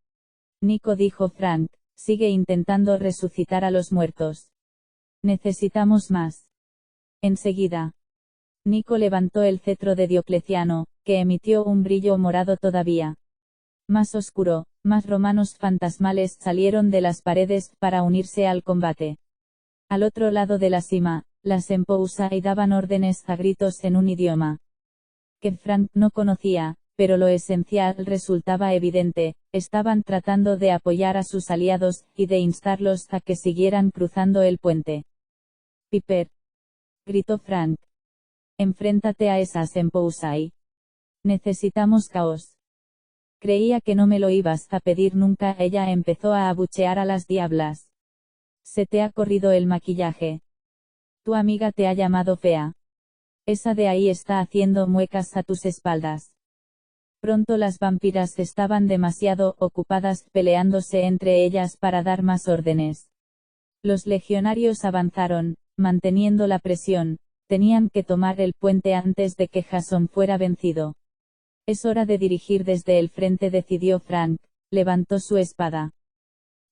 Nico, dijo Frank, sigue intentando resucitar a los muertos. Necesitamos más. Enseguida. Nico levantó el cetro de Diocleciano, que emitió un brillo morado todavía más oscuro. Más romanos fantasmales salieron de las paredes para unirse al combate. Al otro lado de la cima, las Empousa daban órdenes a gritos en un idioma que Frank no conocía, pero lo esencial resultaba evidente: estaban tratando de apoyar a sus aliados, y de instarlos a que siguieran cruzando el puente. Piper, gritó Frank. Enfréntate a esas Empousai. Necesitamos caos. Creía que no me lo ibas a pedir nunca. Ella empezó a abuchear a las diablas. Se te ha corrido el maquillaje. Tu amiga te ha llamado fea. Esa de ahí está haciendo muecas a tus espaldas. Pronto las vampiras estaban demasiado ocupadas peleándose entre ellas para dar más órdenes. Los legionarios avanzaron, manteniendo la presión. Tenían que tomar el puente antes de que Jason fuera vencido. Es hora de dirigir desde el frente, decidió Frank. Levantó su espada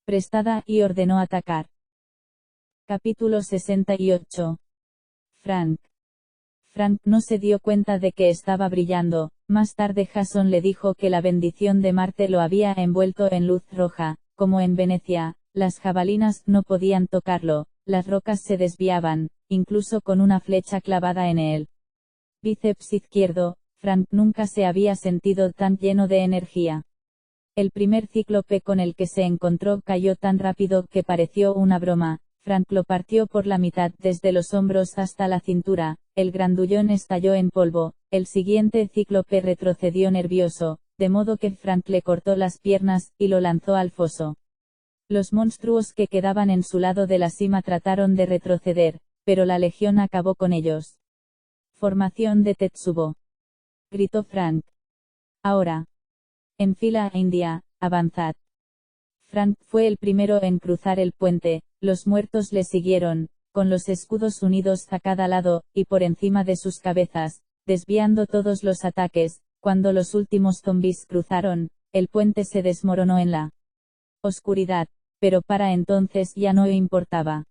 prestada y ordenó atacar. Capítulo 68. Frank. Frank no se dio cuenta de que estaba brillando. Más tarde Jason le dijo que la bendición de Marte lo había envuelto en luz roja. Como en Venecia, las jabalinas no podían tocarlo, las rocas se desviaban, incluso con una flecha clavada en el bíceps izquierdo. Frank nunca se había sentido tan lleno de energía. El primer cíclope con el que se encontró cayó tan rápido que pareció una broma. Frank lo partió por la mitad desde los hombros hasta la cintura. El grandullón estalló en polvo. El siguiente cíclope retrocedió nervioso, de modo que Frank le cortó las piernas y lo lanzó al foso. Los monstruos que quedaban en su lado de la cima trataron de retroceder, pero la legión acabó con ellos. Formación de Tetsubo, gritó Frank. Ahora. En fila india, avanzad. Frank fue el primero en cruzar el puente. Los muertos le siguieron, con los escudos unidos a cada lado, y por encima de sus cabezas, desviando todos los ataques. Cuando los últimos zombis cruzaron, el puente se desmoronó en la oscuridad, pero para entonces ya no importaba.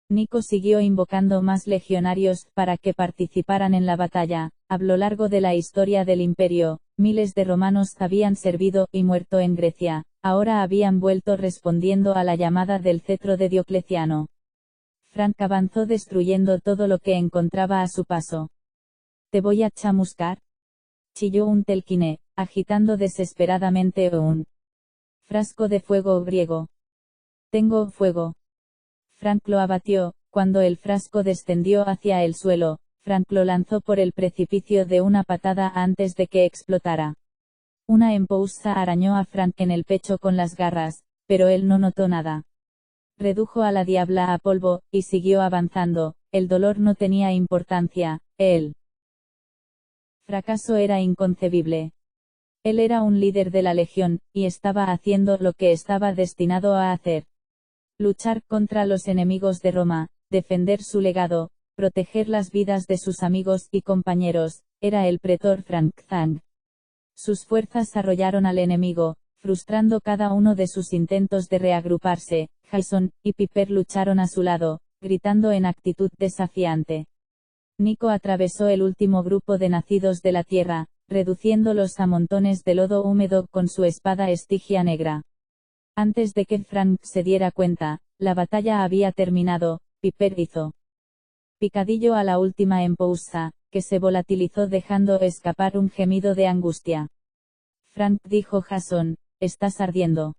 Nico siguió invocando más legionarios para que participaran en la batalla. A lo largo de la historia del imperio, miles de romanos habían servido y muerto en Grecia. Ahora habían vuelto respondiendo a la llamada del cetro de Diocleciano. Frank avanzó destruyendo todo lo que encontraba a su paso. ¿Te voy a chamuscar?, chilló un telquine, agitando desesperadamente un frasco de fuego griego. Tengo fuego. Frank lo abatió. Cuando el frasco descendió hacia el suelo, Frank lo lanzó por el precipicio de una patada antes de que explotara. Una empousa arañó a Frank en el pecho con las garras, pero él no notó nada. Redujo a la diabla a polvo, y siguió avanzando. El dolor no tenía importancia, el fracaso era inconcebible. Él era un líder de la legión, y estaba haciendo lo que estaba destinado a hacer. Luchar contra los enemigos de Roma, defender su legado, proteger las vidas de sus amigos y compañeros, era el pretor Frank Zhang. Sus fuerzas arrollaron al enemigo, frustrando cada uno de sus intentos de reagruparse. Jason y Piper lucharon a su lado, gritando en actitud desafiante. Nico atravesó el último grupo de nacidos de la tierra, reduciéndolos a montones de lodo húmedo con su espada estigia negra. Antes de que Frank se diera cuenta, la batalla había terminado. Piper hizo picadillo a la última empousa, que se volatilizó dejando escapar un gemido de angustia. Frank, dijo Jason, estás ardiendo.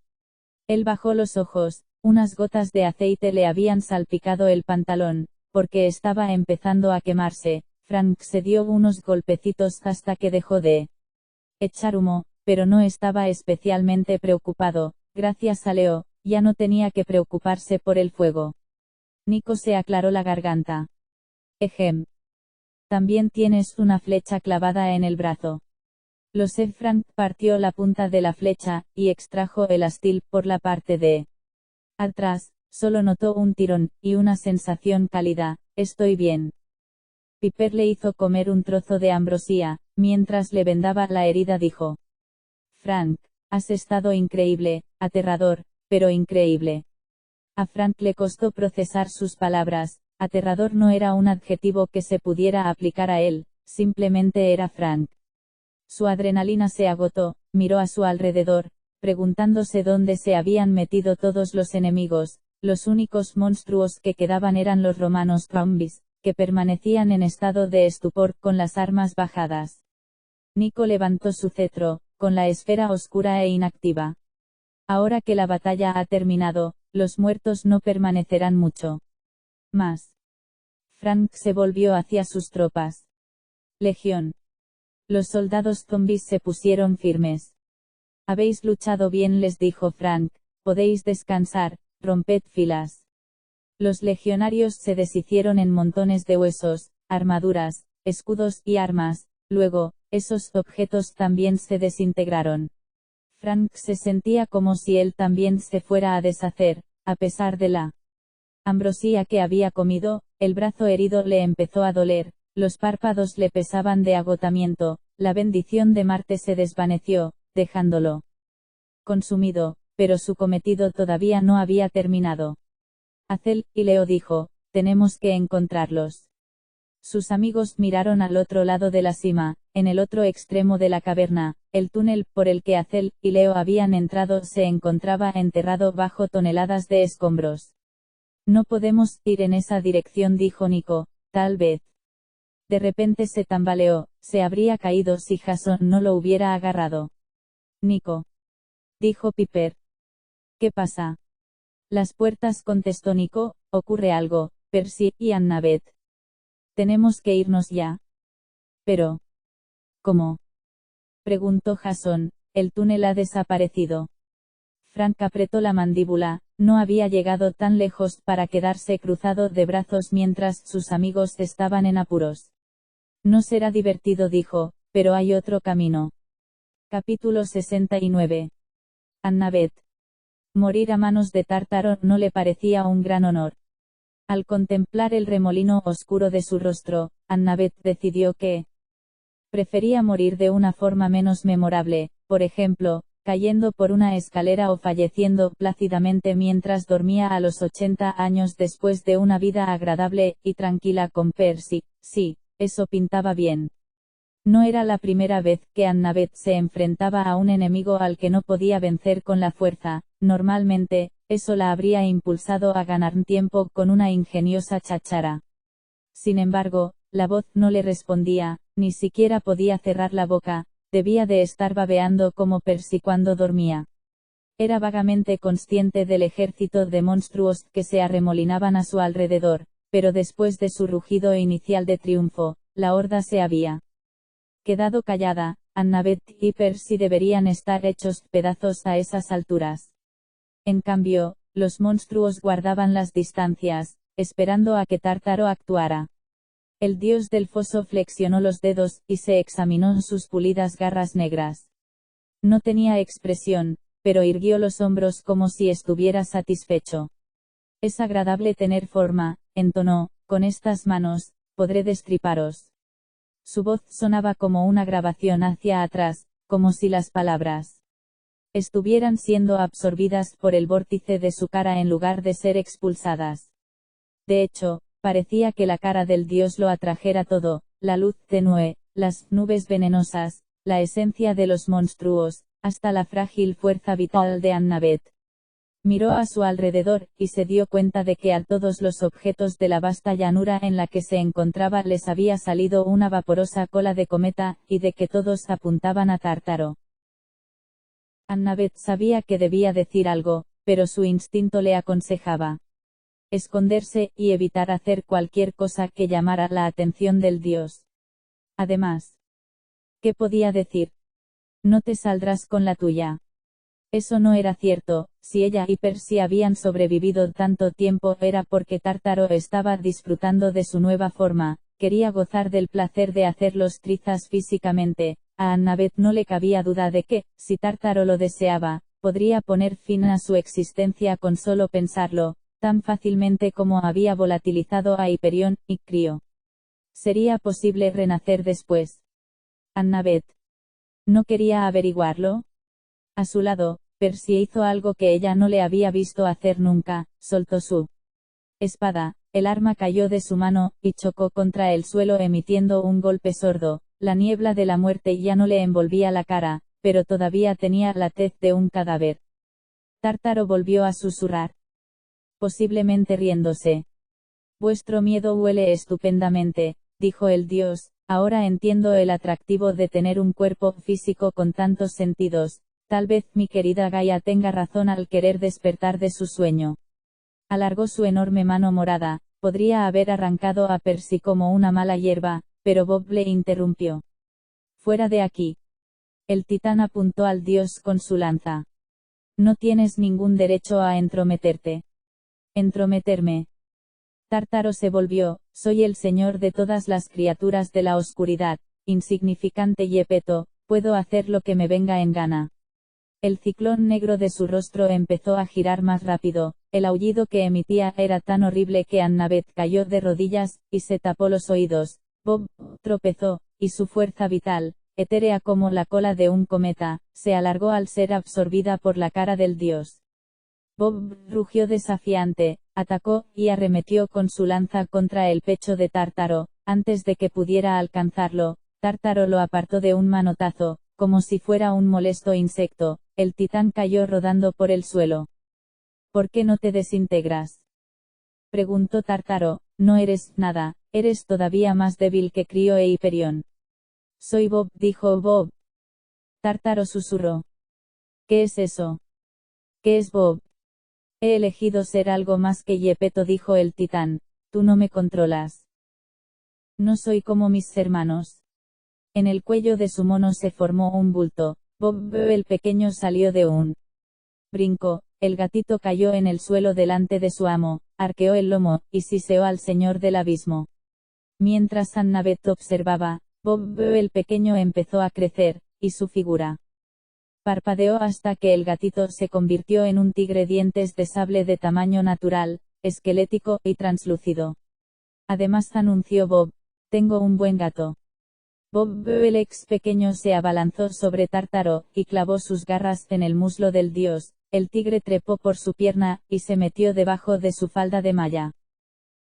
Él bajó los ojos, unas gotas de aceite le habían salpicado el pantalón, porque estaba empezando a quemarse. Frank se dio unos golpecitos hasta que dejó de echar humo, pero no estaba especialmente preocupado. Gracias a Leo, ya no tenía que preocuparse por el fuego. Nico se aclaró la garganta. Ejem. También tienes una flecha clavada en el brazo. Lo sé. Frank partió la punta de la flecha, y extrajo el astil por la parte de atrás. Solo notó un tirón, y una sensación cálida. Estoy bien. Piper le hizo comer un trozo de ambrosía, mientras le vendaba la herida dijo. Frank, has estado increíble, aterrador, pero increíble. A Frank le costó procesar sus palabras. Aterrador no era un adjetivo que se pudiera aplicar a él, simplemente era Frank. Su adrenalina se agotó, miró a su alrededor, preguntándose dónde se habían metido todos los enemigos. Los únicos monstruos que quedaban eran los romanos zombies, que permanecían en estado de estupor con las armas bajadas. Nico levantó su cetro, con la esfera oscura e inactiva. Ahora que la batalla ha terminado, los muertos no permanecerán mucho más. Frank se volvió hacia sus tropas. Legión. Los soldados zombies se pusieron firmes. Habéis luchado bien, les dijo Frank, podéis descansar, romped filas. Los legionarios se deshicieron en montones de huesos, armaduras, escudos y armas. Luego, esos objetos también se desintegraron. Frank se sentía como si él también se fuera a deshacer, a pesar de la ambrosía que había comido. El brazo herido le empezó a doler, los párpados le pesaban de agotamiento. La bendición de Marte se desvaneció, dejándolo consumido, pero su cometido todavía no había terminado. Azel y Leo dijo, tenemos que encontrarlos. Sus amigos miraron al otro lado de la cima. En el otro extremo de la caverna, el túnel por el que Azel y Leo habían entrado se encontraba enterrado bajo toneladas de escombros. No podemos ir en esa dirección, dijo Nico, tal vez. De repente se tambaleó, se habría caído si Jason no lo hubiera agarrado. Nico. Dijo Piper. ¿Qué pasa? Las puertas, contestó Nico. Ocurre algo, Percy y Annabeth. Tenemos que irnos ya. Pero. ¿Cómo? Preguntó Jason. El túnel ha desaparecido. Frank apretó la mandíbula. No había llegado tan lejos para quedarse cruzado de brazos mientras sus amigos estaban en apuros. No será divertido, dijo, pero hay otro camino. Capítulo 69. Annabeth. Morir a manos de Tártaro no le parecía un gran honor. Al contemplar el remolino oscuro de su rostro, Annabeth decidió que prefería morir de una forma menos memorable, por ejemplo, cayendo por una escalera o falleciendo plácidamente mientras dormía a los 80 años después de una vida agradable y tranquila con Percy. Sí, eso pintaba bien. No era la primera vez que Annabeth se enfrentaba a un enemigo al que no podía vencer con la fuerza. Normalmente, eso la habría impulsado a ganar tiempo con una ingeniosa cháchara. Sin embargo, la voz no le respondía, ni siquiera podía cerrar la boca. Debía de estar babeando como Percy cuando dormía. Era vagamente consciente del ejército de monstruos que se arremolinaban a su alrededor. pero después de su rugido inicial de triunfo, la horda se había quedado callada. Annabeth y Percy deberían estar hechos pedazos a esas alturas. En cambio, los monstruos guardaban las distancias, esperando a que Tártaro actuara. El dios del foso flexionó los dedos, y se examinó sus pulidas garras negras. No tenía expresión, pero irguió los hombros como si estuviera satisfecho. Es agradable tener forma, entonó, con estas manos, podré destriparos. Su voz sonaba como una grabación hacia atrás, como si las palabras estuvieran siendo absorbidas por el vórtice de su cara en lugar de ser expulsadas. De hecho, parecía que la cara del dios lo atrajera todo, la luz tenue, las nubes venenosas, la esencia de los monstruos, hasta la frágil fuerza vital de Annabeth. Miró a su alrededor, y se dio cuenta de que a todos los objetos de la vasta llanura en la que se encontraba les había salido una vaporosa cola de cometa, y de que todos apuntaban a Tártaro. Annabeth sabía que debía decir algo, pero su instinto le aconsejaba esconderse, y evitar hacer cualquier cosa que llamara la atención del dios. Además, ¿qué podía decir? No te saldrás con la tuya. Eso no era cierto. Si ella y Percy habían sobrevivido tanto tiempo era porque Tártaro estaba disfrutando de su nueva forma, quería gozar del placer de hacerlos trizas físicamente. A Annabeth no le cabía duda de que, si Tártaro lo deseaba, podría poner fin a su existencia con solo pensarlo, tan fácilmente como había volatilizado a Hyperion y Crio. ¿Sería posible renacer después? Annabeth ¿no quería averiguarlo? A su lado, Percy hizo algo que ella no le había visto hacer nunca, soltó su espada, el arma cayó de su mano, y chocó contra el suelo emitiendo un golpe sordo. La niebla de la muerte ya no le envolvía la cara, pero todavía tenía la tez de un cadáver. Tártaro volvió a susurrar. Posiblemente riéndose. Vuestro miedo huele estupendamente, dijo el dios, ahora entiendo el atractivo de tener un cuerpo físico con tantos sentidos. Tal vez mi querida Gaia tenga razón al querer despertar de su sueño. Alargó su enorme mano morada, podría haber arrancado a Percy como una mala hierba, pero Bob le interrumpió. Fuera de aquí. El titán apuntó al dios con su lanza. No tienes ningún derecho a entrometerte. ¿Entrometerme? Tártaro se volvió, soy el señor de todas las criaturas de la oscuridad, insignificante Yepeto, puedo hacer lo que me venga en gana. El ciclón negro de su rostro empezó a girar más rápido, el aullido que emitía era tan horrible que Annabeth cayó de rodillas, y se tapó los oídos. Bob tropezó, y su fuerza vital, etérea como la cola de un cometa, se alargó al ser absorbida por la cara del dios. Bob rugió desafiante, atacó, y arremetió con su lanza contra el pecho de Tártaro. Antes de que pudiera alcanzarlo, Tártaro lo apartó de un manotazo, como si fuera un molesto insecto. El titán cayó rodando por el suelo. ¿Por qué no te desintegras? Preguntó Tártaro. No eres nada, eres todavía más débil que Crio e Hyperion. Soy Bob, dijo Bob. Tártaro susurró. ¿Qué es eso? ¿Qué es Bob? He elegido ser algo más que Yepeto, dijo el titán. Tú no me controlas. No soy como mis hermanos. En el cuello de su mono se formó un bulto. Bob el pequeño salió de un brinco, el gatito cayó en el suelo delante de su amo, arqueó el lomo, y siseó al señor del abismo. Mientras Annabeth observaba, Bob el pequeño empezó a crecer, y su figura parpadeó hasta que el gatito se convirtió en un tigre dientes de sable de tamaño natural, esquelético y translúcido. Además anunció Bob, tengo un buen gato. Bob el ex pequeño se abalanzó sobre Tártaro, y clavó sus garras en el muslo del dios. El tigre trepó por su pierna, y se metió debajo de su falda de malla.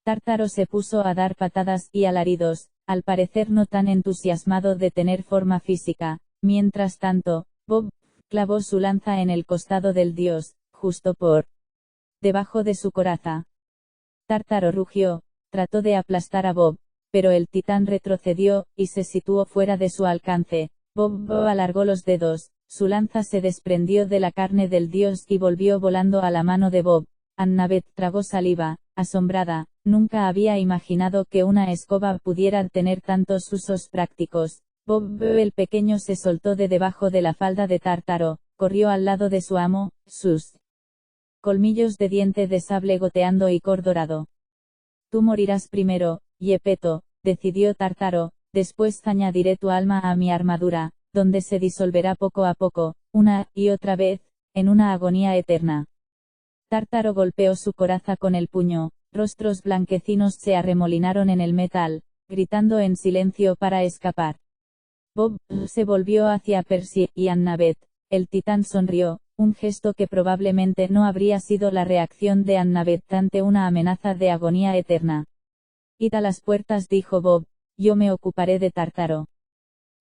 Tártaro se puso a dar patadas y alaridos, al parecer no tan entusiasmado de tener forma física. Mientras tanto, Bob clavó su lanza en el costado del dios, justo por debajo de su coraza. Tártaro rugió, trató de aplastar a Bob, pero el titán retrocedió, y se situó fuera de su alcance. Bob alargó los dedos, su lanza se desprendió de la carne del dios y volvió volando a la mano de Bob. Annabeth tragó saliva, asombrada, nunca había imaginado que una escoba pudiera tener tantos usos prácticos. Bob el pequeño se soltó de debajo de la falda de Tártaro, corrió al lado de su amo, sus colmillos de diente de sable goteando icor dorado. Tú morirás primero, Yepeto, decidió Tártaro, después añadiré tu alma a mi armadura, donde se disolverá poco a poco, una y otra vez, en una agonía eterna. Tártaro golpeó su coraza con el puño, rostros blanquecinos se arremolinaron en el metal, gritando en silencio para escapar. Bob se volvió hacia Percy y Annabeth. El titán sonrió, un gesto que probablemente no habría sido la reacción de Annabeth ante una amenaza de agonía eterna. Id a las puertas, dijo Bob, yo me ocuparé de Tártaro.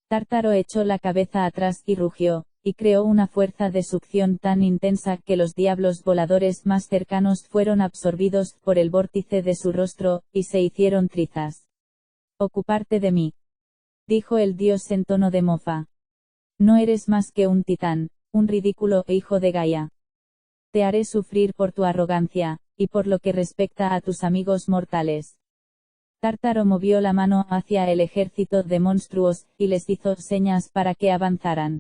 Tártaro echó la cabeza atrás y rugió, y creó una fuerza de succión tan intensa que los diablos voladores más cercanos fueron absorbidos por el vórtice de su rostro, y se hicieron trizas. Ocuparte de mí, dijo el dios en tono de mofa. No eres más que un titán, un ridículo hijo de Gaia. Te haré sufrir por tu arrogancia, y por lo que respecta a tus amigos mortales. Tártaro movió la mano hacia el ejército de monstruos, y les hizo señas para que avanzaran.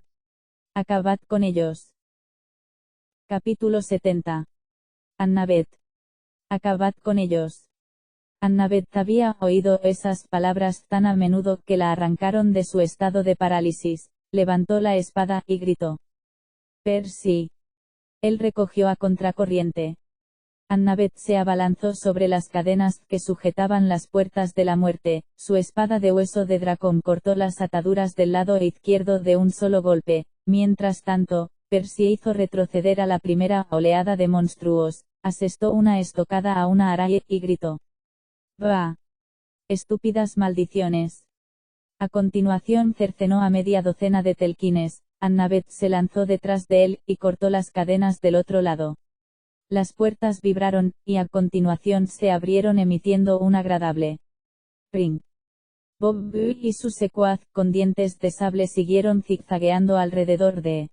Acabad con ellos. Capítulo 70. Annabeth. Acabad con ellos. Annabeth había oído esas palabras tan a menudo que la arrancaron de su estado de parálisis, levantó la espada y gritó. Percy. Él recogió a contracorriente. Annabeth se abalanzó sobre las cadenas que sujetaban las puertas de la muerte, su espada de hueso de dragón cortó las ataduras del lado izquierdo de un solo golpe, mientras tanto, Percy hizo retroceder a la primera oleada de monstruos, asestó una estocada a una araña y gritó. ¡Bah! Estúpidas maldiciones. A continuación cercenó a media docena de telquines, Annabeth se lanzó detrás de él, y cortó las cadenas del otro lado. Las puertas vibraron, y a continuación se abrieron emitiendo un agradable ring. Bob y su secuaz con dientes de sable siguieron zigzagueando alrededor de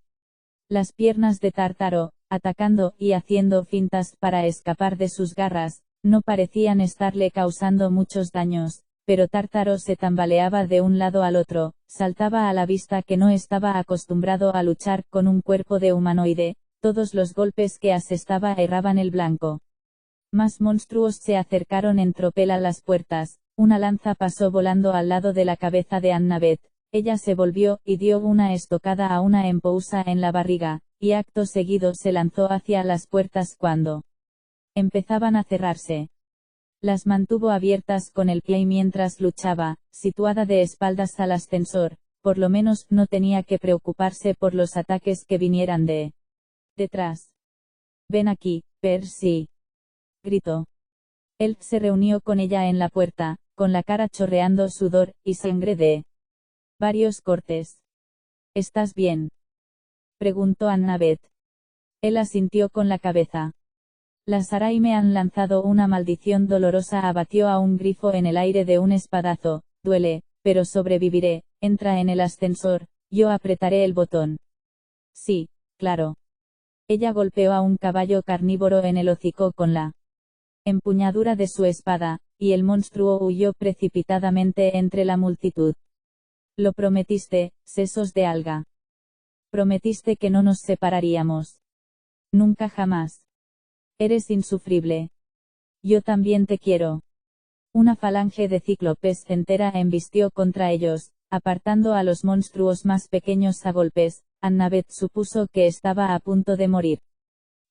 las piernas de Tártaro, atacando y haciendo fintas para escapar de sus garras, no parecían estarle causando muchos daños, pero Tártaro se tambaleaba de un lado al otro, saltaba a la vista que no estaba acostumbrado a luchar con un cuerpo de humanoide. Todos los golpes que asestaba erraban el blanco. Más monstruos se acercaron en tropel a las puertas, una lanza pasó volando al lado de la cabeza de Annabeth, ella se volvió y dio una estocada a una empousa en la barriga, y acto seguido se lanzó hacia las puertas cuando empezaban a cerrarse. Las mantuvo abiertas con el pie y mientras luchaba, situada de espaldas al ascensor, por lo menos no tenía que preocuparse por los ataques que vinieran de detrás. Ven aquí, Percy. Gritó. Él se reunió con ella en la puerta, con la cara chorreando sudor y sangre de varios cortes. ¿Estás bien? Preguntó Annabeth. Él asintió con la cabeza. Las Sarai me han lanzado una maldición dolorosa, abatió a un grifo en el aire de un espadazo, duele, pero sobreviviré, entra en el ascensor, yo apretaré el botón. Sí, claro. Ella golpeó a un caballo carnívoro en el hocico con la empuñadura de su espada, y el monstruo huyó precipitadamente entre la multitud. Lo prometiste, sesos de alga. Prometiste que no nos separaríamos. Nunca jamás. Eres insufrible. Yo también te quiero. Una falange de cíclopes entera embistió contra ellos, apartando a los monstruos más pequeños a golpes. Annabeth supuso que estaba a punto de morir.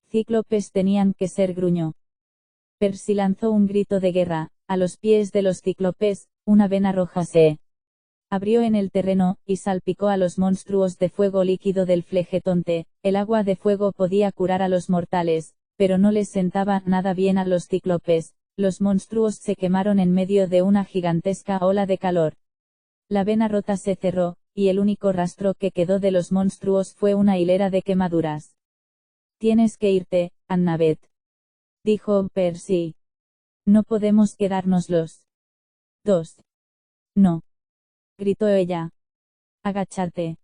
Cíclopes tenían que ser gruñó. Percy lanzó un grito de guerra, a los pies de los cíclopes, una vena roja se abrió en el terreno, y salpicó a los monstruos de fuego líquido del flegetonte. El agua de fuego podía curar a los mortales, pero no les sentaba nada bien a los cíclopes. Los monstruos se quemaron en medio de una gigantesca ola de calor. La vena rota se cerró, y el único rastro que quedó de los monstruos fue una hilera de quemaduras. Tienes que irte, Annabeth, dijo Percy. No podemos quedarnos los dos. No, gritó ella. Agacharte.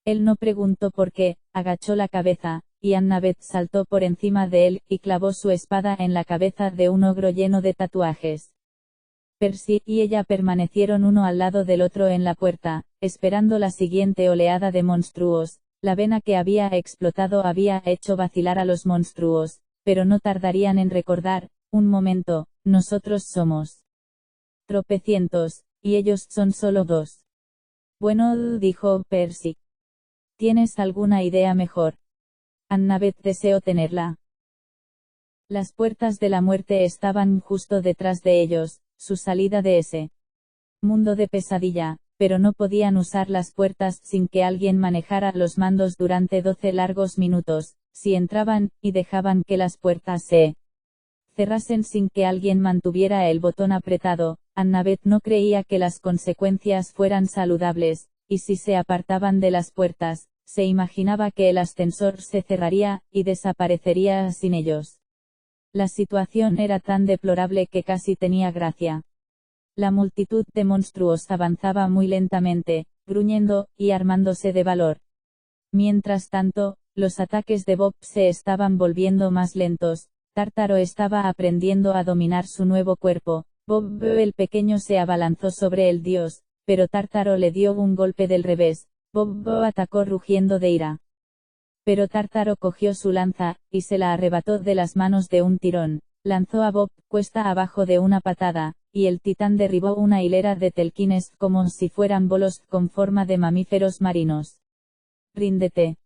Él no preguntó por qué, agachó la cabeza, y Annabeth saltó por encima de él, y clavó su espada en la cabeza de un ogro lleno de tatuajes. Percy y ella permanecieron uno al lado del otro en la puerta, esperando la siguiente oleada de monstruos. La vena que había explotado había hecho vacilar a los monstruos, pero no tardarían en recordar, un momento, nosotros somos tropecientos, y ellos son solo dos. Bueno, dijo Percy. ¿Tienes alguna idea mejor? Annabeth deseó tenerla. Las puertas de la muerte estaban justo detrás de ellos, su salida de ese mundo de pesadilla, pero no podían usar las puertas sin que alguien manejara los mandos durante 12 largos minutos. Si entraban, y dejaban que las puertas se cerrasen sin que alguien mantuviera el botón apretado, Annabeth no creía que las consecuencias fueran saludables, y si se apartaban de las puertas, se imaginaba que el ascensor se cerraría, y desaparecería sin ellos. La situación era tan deplorable que casi tenía gracia. La multitud de monstruos avanzaba muy lentamente, gruñendo, y armándose de valor. Mientras tanto, los ataques de Bob se estaban volviendo más lentos. Tártaro estaba aprendiendo a dominar su nuevo cuerpo. Bob el pequeño se abalanzó sobre el dios, pero Tártaro le dio un golpe del revés. Bob atacó rugiendo de ira. Pero Tártaro cogió su lanza, y se la arrebató de las manos de un tirón. Lanzó a Bob cuesta abajo de una patada, y el titán derribó una hilera de telquines como si fueran bolos con forma de mamíferos marinos. «Ríndete»,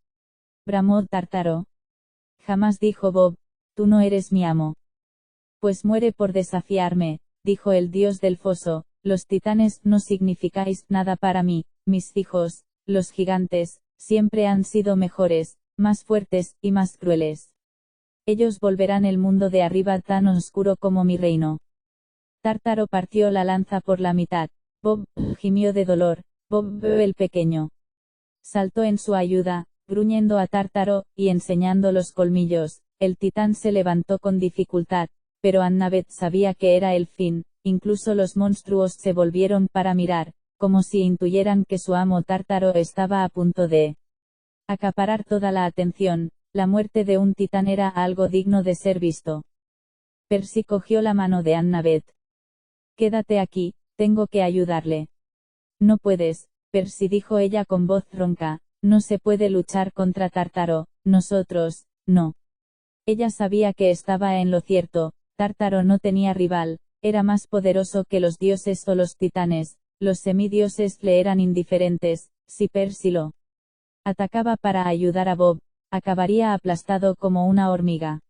bramó Tártaro. «Jamás», dijo Bob, «tú no eres mi amo». «Pues muere por desafiarme», dijo el dios del foso, «los titanes no significáis nada para mí, mis hijos, los gigantes, siempre han sido mejores, más fuertes, y más crueles. Ellos volverán el mundo de arriba tan oscuro como mi reino». Tártaro partió la lanza por la mitad. Bob gimió de dolor. Bob el pequeño saltó en su ayuda, gruñendo a Tártaro, y enseñando los colmillos. El titán se levantó con dificultad, pero Annabeth sabía que era el fin. Incluso los monstruos se volvieron para mirar, como si intuyeran que su amo Tártaro estaba a punto de acaparar toda la atención. La muerte de un titán era algo digno de ser visto. Percy cogió la mano de Annabeth. «Quédate aquí, tengo que ayudarle». «No puedes, Percy», dijo ella con voz ronca, «no se puede luchar contra Tártaro, nosotros, no». Ella sabía que estaba en lo cierto. Tártaro no tenía rival, era más poderoso que los dioses o los titanes. Los semidioses le eran indiferentes. Si Percy lo atacaba para ayudar a Bob, acabaría aplastado como una hormiga.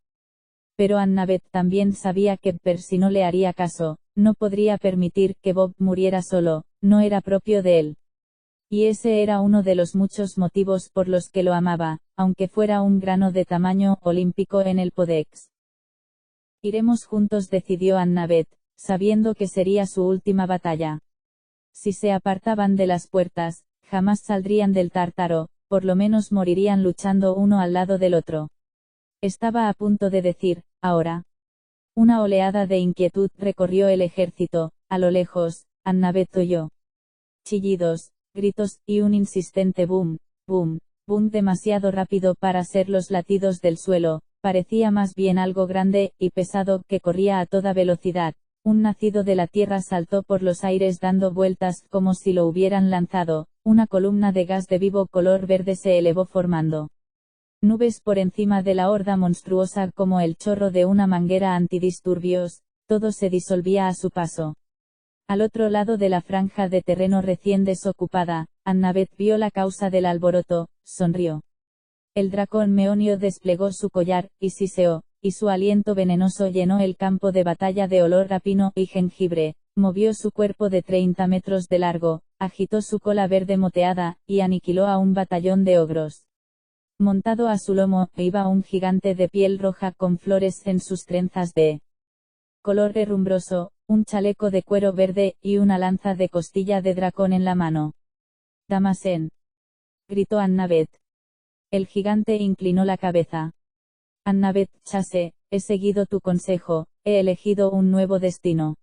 Pero Annabeth también sabía que Percy no le haría caso. No podría permitir que Bob muriera solo, no era propio de él. Y ese era uno de los muchos motivos por los que lo amaba, aunque fuera un grano de tamaño olímpico en el Podex. «Iremos juntos», decidió Annabeth, sabiendo que sería su última batalla. Si se apartaban de las puertas, jamás saldrían del Tártaro, por lo menos morirían luchando uno al lado del otro. Estaba a punto de decir, «ahora». Una oleada de inquietud recorrió el ejército. A lo lejos, Annabeth oyó chillidos, gritos, y un insistente boom, boom, boom demasiado rápido para ser los latidos del suelo. Parecía más bien algo grande y pesado que corría a toda velocidad. Un nacido de la tierra saltó por los aires dando vueltas como si lo hubieran lanzado. Una columna de gas de vivo color verde se elevó formando nubes por encima de la horda monstruosa como el chorro de una manguera antidisturbios. Todo se disolvía a su paso. Al otro lado de la franja de terreno recién desocupada, Annabeth vio la causa del alboroto, sonrió. El dragón meonio desplegó su collar, y siseó, y su aliento venenoso llenó el campo de batalla de olor a pino y jengibre. Movió su cuerpo de 30 metros de largo, agitó su cola verde moteada, y aniquiló a un batallón de ogros. Montado a su lomo, iba un gigante de piel roja con flores en sus trenzas de color herrumbroso, un chaleco de cuero verde, y una lanza de costilla de dragón en la mano. «Damasen», gritó Annabeth. El gigante inclinó la cabeza. «Annabeth Chase, he seguido tu consejo, he elegido un nuevo destino».